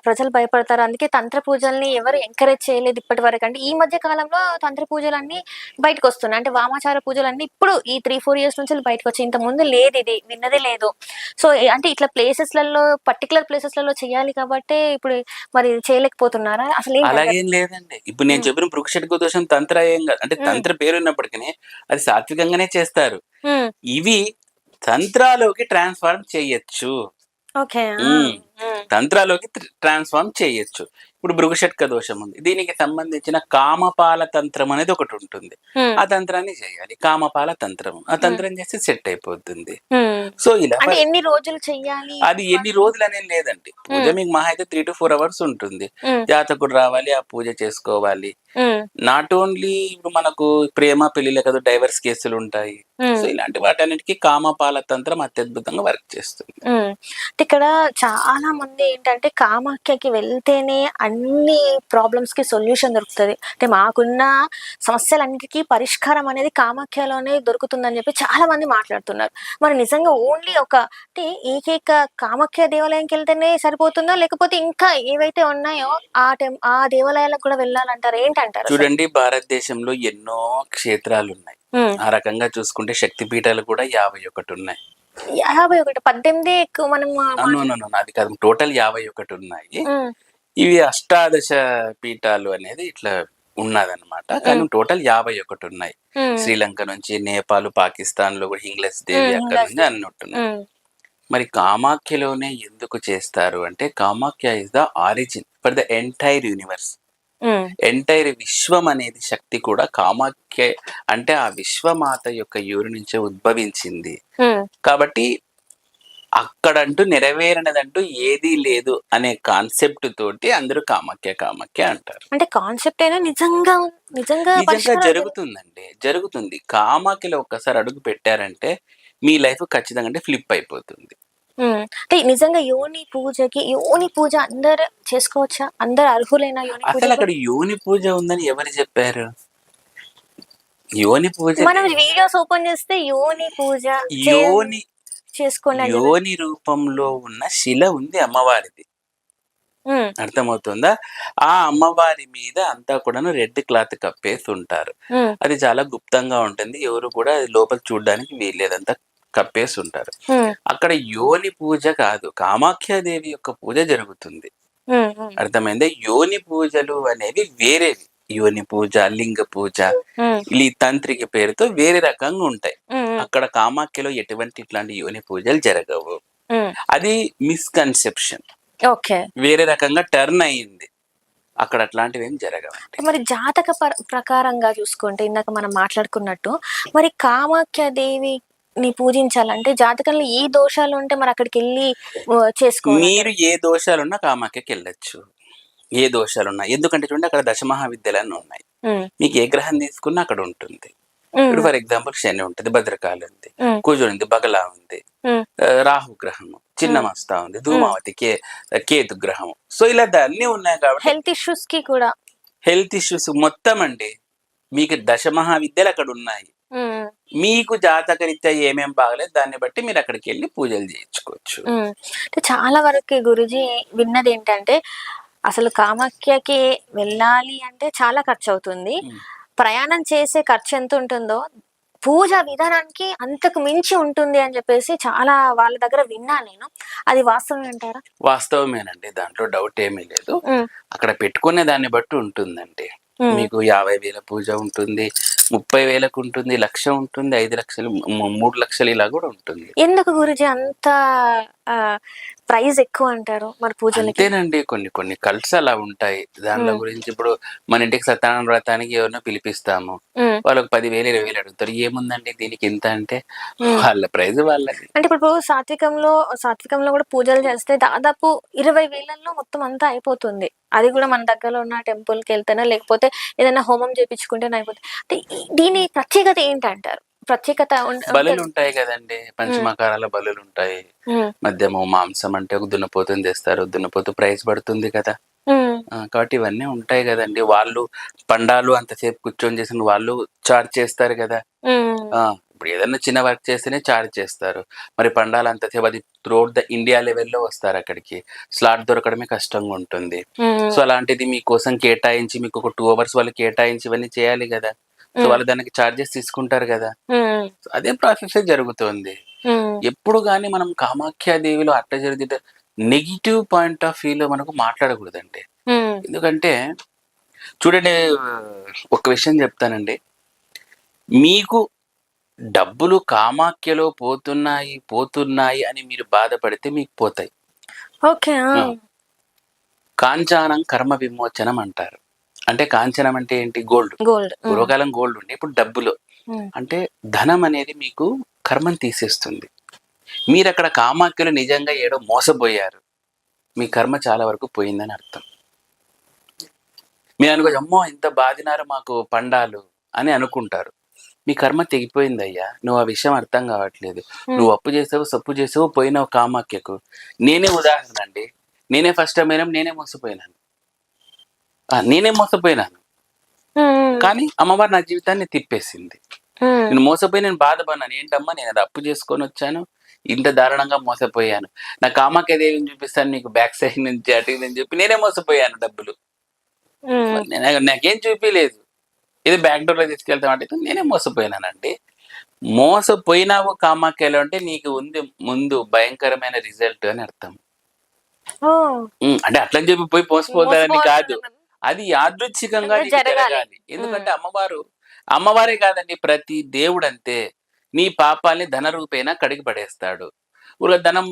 Speaker 1: ప్రజలు భయపడతారు. అందుకే తంత్ర పూజల్ని ఎవరు ఎంకరేజ్ చేయలేదు ఇప్పటి వరకు. అంటే ఈ మధ్య కాలంలో తంత్ర పూజలన్నీ బయటకొస్తున్నాయి. అంటే వామాచార పూజలన్నీ ఇప్పుడు ఈ 3, 4 ఇయర్స్ నుంచి బయటకొచ్చాయి. ఇంతకుముందు లేదిది. విన్నదే లేదు. సో, అంటే ఇట్లా ప్లేసెస్‌లలో పర్టిక్యులర్ ప్లేసెస్‌లలో చేయాలి కాబట్టే ఇప్పుడు మరి చేయలేకపోతున్నారా? అసలేంటంటారు?
Speaker 2: అలాగేం లేదండి. ఇప్పుడు నేను
Speaker 1: హ్మ్.
Speaker 2: చెప్పిన వృక్షటిక దోషం తంత్ర ఏం గాదు. అంటే
Speaker 1: హ్మ్.
Speaker 2: తంత్ర పేరున్నప్పటికిని అది సాత్వికంగానే చేస్తారు.
Speaker 1: హ్మ్.
Speaker 2: ఇవి తంత్రాలోకి ట్రాన్స్‌ఫార్మ్ చెయ్యొచ్చు.
Speaker 1: ఓకే. ఆ!
Speaker 2: హ్మ్.
Speaker 1: హ్మ్.
Speaker 2: తంత్రాలోకి ట్రాన్స్‌ఫార్మ్ చేయొచ్చు. ఇప్పుడు భృగుషట్క దోషం ఉంది. దీనికి సంబంధించిన కామపాల తంత్రం అనేది ఒకటి ఉంటుంది.
Speaker 1: హ్మ్.
Speaker 2: ఆ తంత్రాన్ని చేయాలి. కామపాల తంత్రం. ఆ
Speaker 1: హ్మ్.
Speaker 2: తంత్రం చేస్తే సెట్ అయిపోతుంది.
Speaker 1: హ్మ్.
Speaker 2: సో, ఇలా
Speaker 1: అంటే ఎన్ని రోజులు చెయ్యాలి?
Speaker 2: అది ఎన్ని రోజులనేది లేదండి. పూజ
Speaker 1: హ్మ్.
Speaker 2: మీకు మహా అయితే 3-4 అవర్స్ ఉంటుంది.
Speaker 1: హ్మ్.
Speaker 2: జాతకుడు రావాలి, ఆ పూజ చేసుకోవాలి.
Speaker 1: హ్మ్.
Speaker 2: నాట్ ఓన్లీ ఇప్పుడు మనకు ప్రేమ పెళ్లిలే కాదు, డైవర్స్ కేసులుంటాయి. సో,
Speaker 1: హ్మ్.
Speaker 2: ఇలాంటి వాటన్నిటికి కామపాల తంత్రం అత్యద్భుతంగా వర్క్ చేస్తుంది.
Speaker 1: హ్మ్. అంటే ఇక్కడ చాలా మంది ఏంటంటే కామాఖ్యకి వెళ్తేనే అన్ని ప్రాబ్లమ్స్‌కి సొల్యూషన్ దొరుకుతది. అంటే మాకున్న సమస్యలన్నిటికి పరిష్కారం అనేది కామాఖ్యలోనే దొరుకుతుందని చెప్పి చాలా మంది మాట్లాడుతున్నారు. మరి నిజంగా ఓన్లీ ఒక అంటే ఏకైక కామాఖ్య దేవాలయంకెళ్తేనే సరిపోతుందా? లేకపోతే ఇంకా ఏవైతే ఉన్నాయో ఆ దేవాలయాలకు కూడా వెళ్ళాలంటారా? ఏంటంటారసలు?
Speaker 2: చూడండి, భారతదేశంలో ఎన్నో క్షేత్రాలున్నాయి.
Speaker 1: హ్మ్.
Speaker 2: ఆ రకంగా చూసుకుంటే శక్తిపీఠాలు కూడా 51 ఉన్నాయి.
Speaker 1: 51 18 ఎక్కువ మనం
Speaker 2: నో, నో, నో. అది కాదు. టోటల్ 51 ఉన్నాయి.
Speaker 1: హ్మ్.
Speaker 2: ఇవి అష్టాదశ పీఠాలు అనేది ఇట్లా ఉన్నదన్నమాట. కానీ
Speaker 1: హ్మ్.
Speaker 2: టోటల్ 51 ఉన్నాయి.
Speaker 1: హ్మ్.
Speaker 2: శ్రీలంక నుంచి, నేపాల్, పాకిస్తాన్‌లో కూడా హింగ్లస్ దేవి
Speaker 1: హ్మ్.
Speaker 2: అక్కడి
Speaker 1: హింగళాజ్
Speaker 2: నుంచి
Speaker 1: దేవి.
Speaker 2: అన్ని ఉంటున్నాయి.
Speaker 1: హ్మ్.
Speaker 2: మరి కామాఖ్యలోనే ఎందుకు చేస్తారు అంటే, Kamakhya is the origin for the entire universe.
Speaker 1: హ్మ్.
Speaker 2: ఎంటైర్ విశ్వం అనేది శక్తి కూడా కామాఖ్య, అంటే ఆ విశ్వమాత యొక్క యోని నుంచే ఉద్భవించింది.
Speaker 1: హ్మ్.
Speaker 2: కాబట్టి అక్కడంటూ నెరవేరనిదంటూ ఏదీ లేదు అనే కాన్సెప్ట్ తోటి అందరూ కామాఖ్య, కామాఖ్య అంటారు.
Speaker 1: అంటే కాన్సెప్ట్ అయినా నిజంగా
Speaker 2: నిజంగా
Speaker 1: పరిష్కారం
Speaker 2: జరుగుతుందండి. జరుగుతుంది. కామాఖ్యలో ఒక్కసారి అడుగు పెట్టారంటే మీ లైఫ్ ఖచ్చితంగా అంటే ఫ్లిప్ అయిపోతుంది.
Speaker 1: అంటే నిజంగా యోని పూజ అందరూ చేసుకోవచ్చా? అందరూ అర్హులేనా యోని పూజకు?
Speaker 2: అసలక్కడ యోని పూజ ఉందని ఎవరు చెప్పారు? యోని పూజ
Speaker 1: మనం
Speaker 2: లేదు.
Speaker 1: వీడియోస్ ఓపెన్ చేస్తే యోని పూజ చే
Speaker 2: యోని
Speaker 1: చేసుకోండి అని చెప్పి
Speaker 2: యోని రూపంలో ఉన్న శిల ఉంది అమ్మవారిది.
Speaker 1: హ్మ్.
Speaker 2: అర్థమవుతుందా? ఆ అమ్మవారి మీద అంతా కూడాను రెడ్ క్లాత్ కప్పేసుంటారు.
Speaker 1: హ్మ్.
Speaker 2: అది చాలా గుప్తంగా ఉంటుంది. ఎవరు కూడా అది లోపల చూడ్డానికి వీల్లేదు. అంతా కప్పేసుంటారు.
Speaker 1: హ్మ్.
Speaker 2: అక్కడ యోని పూజ కాదు, కామాఖ్యాదేవి యొక్క పూజ జరుగుతుంది.
Speaker 1: హ్మ్. హ్మ్.
Speaker 2: అర్థమైందా? యోని పూజలు అనేవి వేరేవి. యోని పూజ, లింగ పూజ,
Speaker 1: హ్మ్.
Speaker 2: ఈ తాంత్రిక పేరుతో వేరే రకంగా ఉంటాయి.
Speaker 1: హ్మ్. హ్మ్.
Speaker 2: అక్కడ కామాఖ్యలో ఎటువంటి ఇట్లాంటి యోని పూజలు జరగవు.
Speaker 1: హ్మ్.
Speaker 2: అది మిస్‌కన్సెప్షన్.
Speaker 1: ఓకే.
Speaker 2: వేరే రకంగా టర్న్ అయింది. అక్కడ అట్లాంటివేం జరగవండి.
Speaker 1: మరి జాతక ప్రకారంగా చూసుకుంటే ఇందాక మనం మాట్లాడుకున్నట్టు మరి కామాఖ్య దేవిని పూజించాలంటే జాతకంలో ఏ దోషాలుంటే మరి అక్కడికెళ్ళి
Speaker 2: మీరు
Speaker 1: చేసుకోవాలంటారు?
Speaker 2: ఏ దోషాలున్నా కామాఖ్యకెళ్ళొచ్చు. ఏ దోషాలున్నా. ఎందుకంటే చూడండి, అక్కడ దశమహావిద్యలని ఉన్నాయి.
Speaker 1: హ్మ్.
Speaker 2: మీకు ఏ గ్రహం తీసుకున్నా అక్కడ ఉంటుంది. ఇప్పుడు
Speaker 1: హ్మ్.
Speaker 2: ఫర్ ఎగ్జాంపుల్ శని ఉంటది, భద్రకాళి ఉంది,
Speaker 1: హ్మ్.
Speaker 2: కుజుడు ఉంది, బగలా ఉంది,
Speaker 1: హ్మ్.
Speaker 2: రాహు గ్రహము,
Speaker 1: హ్మ్.
Speaker 2: చిన్నమస్తా ఉంది,
Speaker 1: హ్మ్.
Speaker 2: ధూమావతి, కేతు గ్రహము. సో, ఇలా అన్నీ ఉన్నాయి కాబట్టి
Speaker 1: హెల్త్ ఇష్యూస్‌కి కూడా.
Speaker 2: హెల్త్ ఇష్యూస్ మొత్తం అండి. మీకు దశమహావిద్యలు అక్కడున్నాయి.
Speaker 1: హ్మ్.
Speaker 2: మీకు జాతకరీత్యా ఏమేం బాగలేదు దాన్ని బట్టి మీరక్కడికెళ్లి పూజలు చేయించుకోవచ్చు.
Speaker 1: హ్మ్. అంటే చాలా వరకి గురూజీ విన్నదేంటంటే, అసలు కామాఖ్యకి వెళ్ళాలి అంటే చాలా ఖర్చవుతుంది.
Speaker 2: హ్మ్.
Speaker 1: ప్రయాణం చేసే ఖర్చెంతుంటుందో, పూజ విధానానికి అంతకు మించి ఉంటుంది అని జెప్పేసి చాలా వాళ్ళ దగ్గర విన్నా నేను. అది వాస్తవమే అంటారా?
Speaker 2: వాస్తవమేనండి. దాంట్లో డౌట్ ఏమీ లేదు.
Speaker 1: హ్మ్.
Speaker 2: అక్కడ పెట్టుకునే దాన్ని బట్టి ఉంటుందండి.
Speaker 1: హ్మ్.
Speaker 2: మీకు 50,000 పూజ ఉంటుంది, 30,000కు ఉంటుంది, 1,00,000 ఉంటుంది, 5,00,000, 3,00,000 ఇలా గూడా ఉంటుంది.
Speaker 1: ఎందుకు గురూజీ అంత ఆహ్, ప్రైజ్ ఎక్కువంటారు మరి పూజలకి?
Speaker 2: అంతేనండి. కొన్ని కొన్ని కల్ట్స్ అలా ఉంటాయి. దాంట్లో
Speaker 1: హ్మ్.
Speaker 2: గురించి ఇప్పుడు మన ఇంటికి సత్యనారాయణ వ్రతానికి ఎవరినో పిలిపిస్తాము.
Speaker 1: హ్మ్.
Speaker 2: వాళ్ళకి 10,000, 20,000 అడుగుతారు. ఏముందండి దీనికి ఇంత అంటే,
Speaker 1: హ్మ్.
Speaker 2: వాళ్ళ ప్రైజ్ వాళ్ళది.
Speaker 1: అంటే ఇప్పుడు సాత్వికంలో గూడా పూజలు చేస్తే దాదాపు 20,000లో మొత్తం అంతా అయిపోతుంది. అది గూడా మన దగ్గరలో ఉన్న టెంపుల్‌కెళ్తేనో, లేకపోతే ఏదైనా హోమం చేపించుకుంటేనో అయిపోతది. అంటే దీని ప్రత్యేకత ఏంటంటారు? ప్రత్యేకత ఉంటది.
Speaker 2: బలులుంటాయి గదండీ!
Speaker 1: హ్మ్.
Speaker 2: పంచమకారాల బలులుంటాయి.
Speaker 1: హ్మ్.
Speaker 2: మధ్యము మాంసం అంటే ఒక దున్నపోతుని తెస్తారు. దున్నపోతు ప్రైజ్ పడుతుంది కదా!
Speaker 1: హ్మ్.
Speaker 2: కాబట్టి ఇవన్నీ ఉంటాయి గదండీ! వాళ్ళు పండాలు అంతసేపు కూర్చొని చేసిన వాళ్ళు చార్జ్ చేస్తారు గదా!
Speaker 1: హ్మ్.
Speaker 2: ఆ! ఇప్పుడు ఏదన్నా చిన్న వర్క్ చేస్తేనే చార్జ్ చేస్తారు. మరి పండాలు అంతసేపు అది త్రూఅవుట్ ద ఇండియా లెవెల్‌లో వస్తారక్కడికి. స్లాట్ దొరకడమే కష్టంగా ఉంటుంది.
Speaker 1: హ్మ్.
Speaker 2: సో, అలాంటిది మీకోసం కేటాయించి మీకొక 2 అవర్స్ వాళ్ళు కేటాయించి ఇవన్నీ చేయాలి గదా! సో,
Speaker 1: హ్మ్.
Speaker 2: వాళ్ళు దానికి చార్జెస్ తీసుకుంటారు గదా!
Speaker 1: హ్మ్.
Speaker 2: అదే ప్రాసెసే జరుగుతోంది.
Speaker 1: హ్మ్.
Speaker 2: ఎప్పుడు గాని మనం కామాఖ్యాదేవిలో అట్ట జరిగితే నెగెటివ్ పాయింట్ ఆఫ్ వ్యూలో మనకు మాట్లాడకూడదండి.
Speaker 1: హ్మ్.
Speaker 2: ఎందుకంటే చూడండి, ఒక విషయం చెప్తానండి. మీకు డబ్బులు కామాఖ్యలో పోతున్నాయి అని మీరు బాధపడితే మీకు పోతాయి.
Speaker 1: ఓకే. ఆ!
Speaker 2: ఆ! కాంచానం కర్మ విమోచనం అంటారు. అంటే కాంచనం అంటే ఏంటి? గోల్డ్.
Speaker 1: గోల్డ్.
Speaker 2: పూర్వకాలం గోల్డ్ ఉండే, ఇప్పుడు డబ్బులు. అంటే ధనం అనేది మీకు కర్మని తీసేస్తుంది. మీరక్కడ కామాఖ్యలో నిజంగా ఏడో మోసపోయారు. మీ కర్మ చాలా వరకు పోయిందని అర్థం. మీరు అనుకోవచ్చు, అమ్మో ఇంత బాధినారు మాకు పండాలు అని అనుకుంటారు. మీ కర్మ తెగిపోయిందయ్యా. నువ్వు ఆ విషయం అర్థం కావట్లేదు. నువ్వు అప్పు చేసావు, సప్పు చేసావు, పోయినావు కామాఖ్యకు. నేనే ఉదాహరణ అండి. నేనే ఫస్ట్ టైం అయినా నేనే మోసపోయినాను. నేనే మోసపోయినాను. కానీ అమ్మవారు నా జీవితాన్ని తిప్పేసింది. నేను మోసపోయి నేను బాధపడినాను. ఏంటమ్మా నేను అది అప్పు చేసుకొని వచ్చాను, ఇంత దారుణంగా మోసపోయాను. నా కామాఖ్యదేవిని చూపిస్తాను నీకు బ్యాక్ సైడ్ నుంచి అటు అని చెప్పి నేనే మోసపోయాను డబ్బులు. నాకేం చూపించలేదు. ఇది బ్యాక్ డోర్ లో తీసుకెళ్తాం అంటే నేనే మోసపోయినానండి. మోసపోయినావు కామాఖ్యలో అంటే నీకు ఉంది ముందు భయంకరమైన రిజల్ట్ అని అర్థం. అంటే అట్లని చెప్పి పోయి మోసపోతారని కాదు, అది యాదృచ్ఛికంగా జరగాలి. ఎందుకంటే అమ్మవారే కాదండి, ప్రతి దేవుడు అంతే. నీ పాపాల్ని ధన రూపేణ కడిగి పడేస్తాడు. ఊళ్ళో ధనం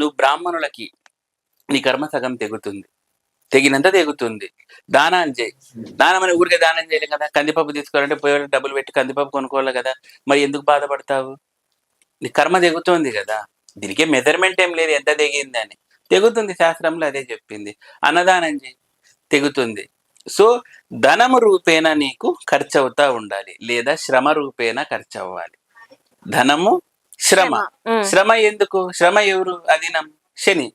Speaker 2: నువ్వు బ్రాహ్మణులకి నీ కర్మ సగం తెగుతుంది, తెగినంత తెగుతుంది. దానాలు చేయి. దానం అని ఊరికే దానం చేయలేం కదా. కందిపప్పు తీసుకోవాలంటే పోయి డబ్బులు పెట్టి కందిపప్పు కొనుక్కోవాలి కదా. మరి ఎందుకు బాధపడతావు? నీ కర్మ తెగుతుంది కదా. దీనికే మెజర్మెంట్ ఏం లేదు ఎంత తెగింది అని. తెగుతుంది, శాస్త్రంలో అదే చెప్పింది. అన్నదానం చేయి, తెగుతుంది. సో ధనము రూపేణ నీకు ఖర్చు అవుతా ఉండాలి, లేదా శ్రమ రూపేణ ఖర్చు అవ్వాలి. ధనము శ్రమ. శ్రమ ఎందుకు? శ్రమ ఎవరు అధీనం? శని.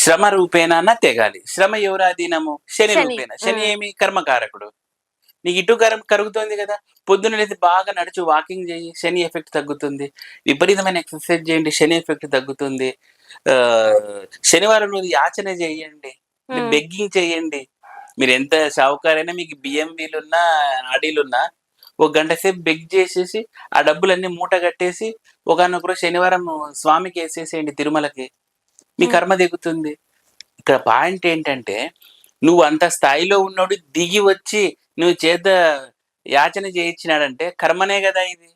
Speaker 2: శ్రమ రూపేణ తెగాలి. శ్రమ ఎవరు అధీనము? శని రూపేణ. శని ఏమి? కర్మకారకుడు. నీకు ఇటు కరుగుతుంది కదా. పొద్దున లేసి బాగా నడిచి వాకింగ్ చేయి, శని ఎఫెక్ట్ తగ్గుతుంది. విపరీతమైన ఎక్సర్సైజ్ చేయండి, శని ఎఫెక్ట్ తగ్గుతుంది. శనివారం రోజు యాచన చేయండి, బెగ్గింగ్ చేయండి. మీరు ఎంత షావుకారైనా, మీకు బిఎంవీలున్నా ఆడీలున్నా, ఒక గంట సేపు బెగ్ చేసేసి ఆ డబ్బులన్నీ మూట కట్టేసి ఒకనొకరు శనివారం స్వామికి వేసేసేయండి, తిరుమలకి. మీ కర్మ దిగుతుంది. ఇక్కడ పాయింట్ ఏంటంటే, నువ్వు అంత స్థాయిలో ఉన్నోడు దిగి వచ్చి నువ్వు చేత యాచన చేయించినాడంటే కర్మనే కదా ఇది.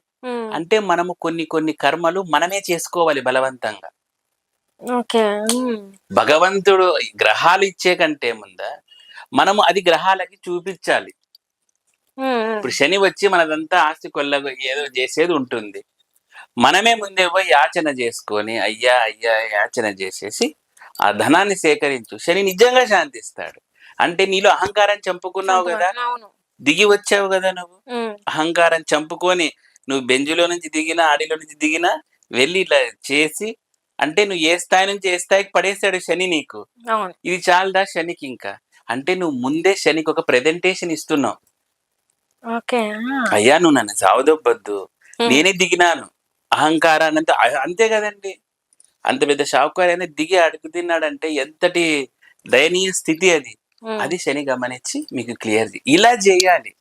Speaker 2: అంటే మనము కొన్ని కర్మలు మనమే చేసుకోవాలి బలవంతంగా. భగవంతుడు గ్రహాలు ఇచ్చే కంటే ముంద మనము అది గ్రహాలకి చూపించాలి. ఇప్పుడు శని వచ్చి మనదంతా ఆస్తి కొల్ల ఏదో చేసేది ఉంటుంది. మనమే ముందే పోయి యాచన చేసుకొని అయ్యా యాచన చేసేసి ఆ ధనాన్ని సేకరించు. శని నిజంగా శాంతిస్తాడు. అంటే నీలో అహంకారం చంపుకున్నావు కదా, దిగి వచ్చావు కదా. నువ్వు అహంకారం చంపుకొని నువ్వు బెంజులో నుంచి దిగినా, ఆడిలో నుంచి దిగినా వెళ్ళి ఇట్లా చేసి, అంటే నువ్వు ఏ స్థాయి నుంచి ఏ స్థాయికి పడేశాడు శని నీకు. ఇది చాలదా శనికి ఇంకా? అంటే నువ్వు ముందే శనికి ఒక ప్రెజెంటేషన్ ఇస్తున్నావు. అయ్యా నువ్వు నన్ను సావదొబ్బద్దు, నేనే దిగినాను. అహంకారాన్ని అంతే కదండి. అంత పెద్ద షావుకారు అయినా దిగి అడుగు తిన్నాడంటే ఎంతటి దయనీయ స్థితి అది. అది శని గమనించి మీకు క్లియర్ ఇలా చేయాలి.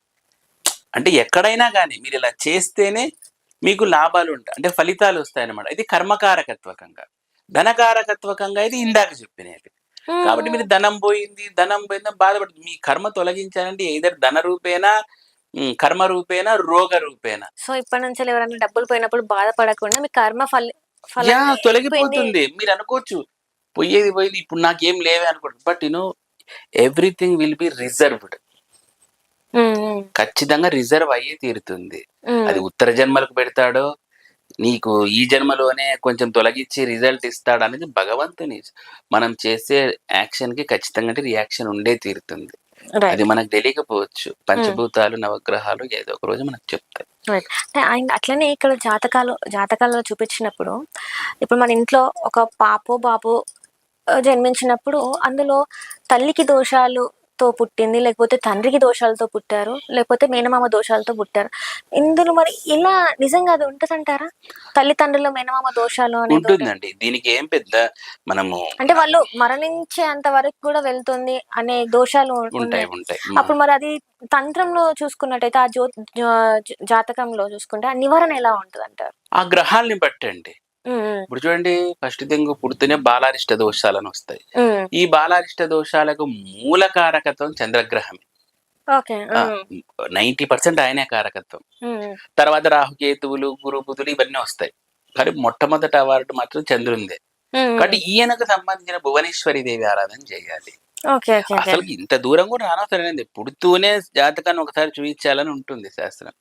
Speaker 2: అంటే ఎక్కడైనా కానీ మీరు ఇలా చేస్తేనే మీకు లాభాలు ఉంటాయి, అంటే ఫలితాలు వస్తాయన్నమాట. ఇది కర్మకారకత్వకంగా. ధనకారకత్వకంగా ఇది ఇందాక చెప్పినది. కాబట్టి మీరు ధనం పోయింది బాధపడుతుంది. మీ కర్మ తొలగించాలంటే ఏదో ధన రూపేనా, కర్మ రూపేనా, రోగ రూపేనా.
Speaker 1: సో ఇప్పటి నుంచి ఎవరైనా డబ్బులు పోయినప్పుడు బాధపడకుండా మీ కర్మ
Speaker 2: తొలగిపోతుంది. మీరు అనుకోవచ్చు పోయేది పోయింది, ఇప్పుడు నాకేం లేవే అనుకోండి. But everything will be reserved. ఖచ్చితంగా రిజర్వ్ అయ్యే తీరుతుంది. అది ఉత్తర జన్మలకు పెడతాడో, నీకు ఈ జన్మలోనే కొంచెం తొలగించి రిజల్ట్ ఇస్తాడు అనేది భగవంతుని. మనం చేసే యాక్షన్ కి ఖచ్చితంగా రియాక్షన్ ఉండే తీరుతుంది. అది మనకు తెలియకపోవచ్చు. పంచభూతాలు, నవగ్రహాలు ఏదో ఒక రోజు మనకు చెప్తాయి.
Speaker 1: అట్లనే ఇక్కడ జాతకాలలో చూపించినప్పుడు, ఇప్పుడు మన ఇంట్లో ఒక పాపో బాబు జన్మించినప్పుడు అందులో తల్లికి దోషాలతో పుట్టింది, లేకపోతే తండ్రికి దోషాలతో పుట్టారు, లేకపోతే మేనమామ దోషాలతో పుట్టారు. ఇందులో మరి ఇలా నిజంగా అది ఉంటదంటారా? తల్లిదండ్రుల మేనమామ దోషాలు అనేది
Speaker 2: ఉంటుందండి. దీనికి ఏం పెద్ద మనము
Speaker 1: అంటే వాళ్ళు మరణించే అంత వరకు కూడా వెళ్తుంది అనే దోషాలు ఉంటాయి. అప్పుడు మరి అది తంత్రంలో చూసుకున్నట్టయితే, ఆ జాతకంలో చూసుకుంటే ఆ నివారణ ఎలా ఉంటది అంటారు?
Speaker 2: ఆ గ్రహాలని బట్టండి. ఇప్పుడు చూడండి, ఫస్ట్ థింగ్ పుడితేనే బాలారిష్ట దోషాలను వస్తాయి. ఈ బాలారిష్ట దోషాలకు మూల కారకత్వం చంద్రగ్రహమే. 90% ఆయనే కారకత్వం. తర్వాత రాహుకేతువులు, గురు బుధులు ఇవన్నీ వస్తాయి. కానీ మొట్టమొదటి అవార్డు మాత్రం చంద్రుందే. కాబట్టి ఈయనకు సంబంధించిన భువనేశ్వరి దేవి ఆరాధన చేయాలి.
Speaker 1: ఓకే. ఓకే. ఓకే.
Speaker 2: అసలు ఇంత దూరం కూడా రానవసరం లేదు. పుడుతూనే జాతకాన్ని ఒకసారి చూయించాలని ఉంటుంది శాస్త్రం.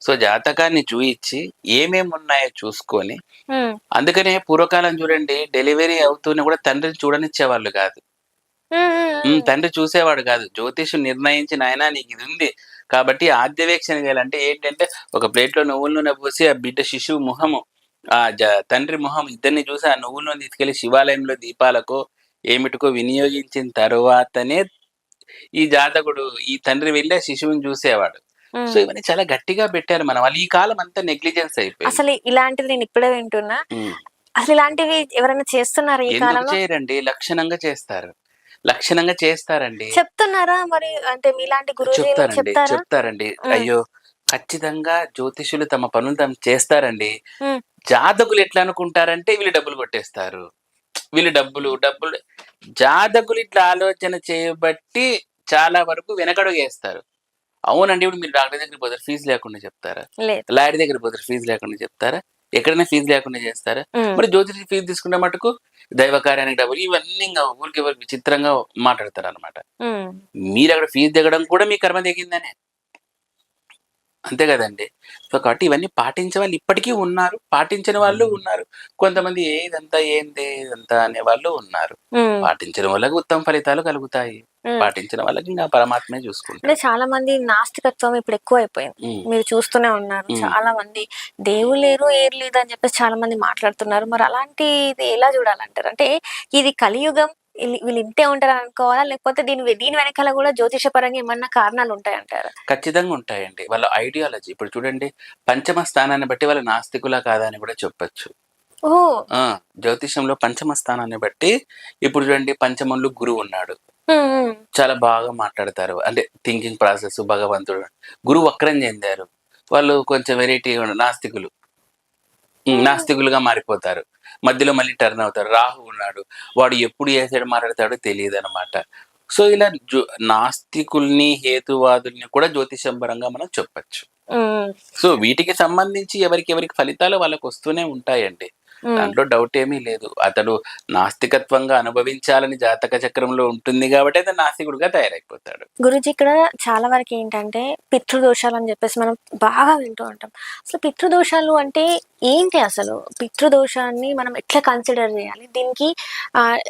Speaker 2: సో జాతకాన్ని చూయించి ఏమేమున్నాయో చూసుకొని,
Speaker 1: హ్మ్.
Speaker 2: అందుకనే పూర్వకాలం చూడండి డెలివరీ అవుతూనే కూడా తండ్రిని చూడనిచ్చేవాళ్ళు కాదు.
Speaker 1: హ్మ్. హ్మ్. హ్మ్.
Speaker 2: తండ్రి చూసేవాడు కాదు. జ్యోతిష్యుడు నిర్ణయించి నాయనా నీకిదుంది. కాబట్టి ఆద్యవేక్షణ చేయాలంటే ఏంటంటే, ఒక ప్లేట్‌లో నువ్వుల నూనె పోసి ఆ బిడ్డ శిశువు మొహము, తండ్రి మొహం ఇద్దరిని చూసి ఆ నువ్వుల నూనె తీసుకెళ్ళి శివాలయంలో దీపాలకో, ఏమిటికో వినియోగించిన తరువాతనే ఈ జాతకుడు ఈ తండ్రి వెళ్లి ఆ శిశువుని చూసేవాడు. సో
Speaker 1: హ్మ్.
Speaker 2: ఇవన్నీ చాలా గట్టిగా పెట్టారు మన వాళ్ళు. ఈ కాలం అంతా నెగ్లిజెన్స్ అయిపోయింది.
Speaker 1: అసలు ఇలాంటిది నేనిప్పుడే వింటున్నా.
Speaker 2: హ్మ్.
Speaker 1: అసలు ఇలాంటివి ఎవరైనా చేస్తున్నారా ఈ
Speaker 2: ఎందుకు
Speaker 1: కాలంలో?
Speaker 2: చేయరండి? లక్షణంగా చేస్తారు. లక్షణంగా చేస్తారండి.
Speaker 1: చెప్తున్నారా మరి? అంటే మీలాంటి గురూజీలు చెప్తారా?
Speaker 2: చెప్తారండి.
Speaker 1: హ్మ్.
Speaker 2: అయ్యో! ఖచ్చితంగా జ్యోతిష్యులు తమ పనులు తాము చేస్తారండి.
Speaker 1: హ్మ్.
Speaker 2: జాతకులు ఎట్లా అనుకుంటారంటే వీళ్ళు డబ్బులు కొట్టేస్తారు. వీళ్ళు డబ్బులు జాతకులు ఇట్లా ఆలోచన చేయబట్టి చాలా వరకు వెనకడుగేస్తారు. అవునండి. ఇప్పుడు మీరు డాక్టర్ దగ్గరికి పోతారు ఫీజు లేకుండా చెప్తారా?
Speaker 1: లేదు.
Speaker 2: లాయర్ దగ్గరికి పోతారు ఫీజు లేకుండా చెప్తారా? ఎక్కడైనా ఫీజు లేకుండా చేస్తారా?
Speaker 1: హ్మ్.
Speaker 2: మరి జ్యోతిషి ఫీజు తీసుకున్న మటుకు దైవ కార్యానికి డబ్బులు ఇవన్నీ ఇంగ ఊరికే విచిత్రంగా మాట్లాడతారనమాట.
Speaker 1: హ్మ్.
Speaker 2: మీరక్కడ ఫీజు దిగడం కూడా మీ కర్మ తెగిందనే. అంతే గదండీ! సో, కాబట్టి ఇవన్నీ పాటించే వాళ్ళు ఇప్పటికీ ఉన్నారు. పాటించని వాళ్ళు ఉన్నారు. కొంతమంది ఇదంతా ఏంది ఇదంతా అనేవాళ్ళు ఉన్నారు.
Speaker 1: హ్మ్.
Speaker 2: పాటించిన వాళ్ళకి ఉత్తమ ఫలితాలు కలుగుతాయి.
Speaker 1: హ్మ్.
Speaker 2: పాటించిన వాళ్ళకి ఇంక పరమాత్మే
Speaker 1: అంటే
Speaker 2: చూసుకుంటాడు.
Speaker 1: చాలా మంది నాస్తికత్వం ఇప్పుడు ఎక్కువైపోయింది.
Speaker 2: హ్మ్.
Speaker 1: మీరు చూస్తూనే ఉన్నారు.
Speaker 2: హ్మ్.
Speaker 1: చాలా మంది దేవుడు లేరు, ఏరు లేదు అని చెప్పేసి చాలా మంది మాట్లాడుతున్నారు. మరి అలాంటిది ఎలా చూడాలంటారు? అంటే ఇది కలియుగం వీళ్ళు ఇంతే ఉంటారని అనుకోవాలా? లేకపోతే దీని వెనకాల కూడా జ్యోతిషపరంగా ఏమన్నా కారణాలు ఉంటాయంటారా?
Speaker 2: ఖచ్చితంగా ఉంటాయండి. వాళ్ళ ఐడియాలజీ ఇప్పుడు చూడండి పంచమ స్థానాన్ని బట్టి వాళ్ళు నాస్తికులా కాదా అని కూడా చెప్పొచ్చు.
Speaker 1: ఓహ్!
Speaker 2: ఆ! జ్యోతిష్యంలో పంచమ స్థానాన్ని బట్టి ఇప్పుడు చూడండి పంచమంలో గురువున్నాడు.
Speaker 1: హ్మ్. హ్మ్.
Speaker 2: చాలా బాగా మాట్లాడతారు. అంటే థింకింగ్ ప్రాసెస్ భగవంతుడు. గురువు వక్రం చెందారు. వాళ్ళు కొంచెం వెరైటీగా నాస్తికులు.
Speaker 1: హ్మ్.
Speaker 2: నాస్తికులుగా మారిపోతారు. మధ్యలో మళ్ళీ టర్న్ అవుతారు. రాహు ఉన్నాడు. వాడు ఎప్పుడు ఏ సైడ్ మాట్లాడతాడో తెలీదనమాట. సో, ఇలా నాస్తికుల్ని, హేతువాదుల్ని కూడా జ్యోతిషం పరంగా మనం చెప్పొచ్చు.
Speaker 1: హ్మ్.
Speaker 2: సో, వీటికి సంబంధించి ఎవరికి ఫలితాలు వాళ్ళకొస్తూనే ఉంటాయండి.
Speaker 1: హ్మ్.
Speaker 2: దాంట్లో డౌటేమీ లేదు. అతడు నాస్తికత్వంగా అనుభవించాలని జాతక చక్రంలో ఉంటుంది గాబట్టి అతను నాస్తికుడుగా తయారైపోతాడు.
Speaker 1: గురూజీ ఇక్కడ చాలా వరకేంటంటే పితృదోషాలని జెప్పేసి మనం బాగా వింటూ ఉంటాం. అసలు పితృదోషాలు అంటే ఏంటి అసలు? పితృదోషాన్ని మనం ఎట్లా కన్సిడర్ జేయాలి? దీనికి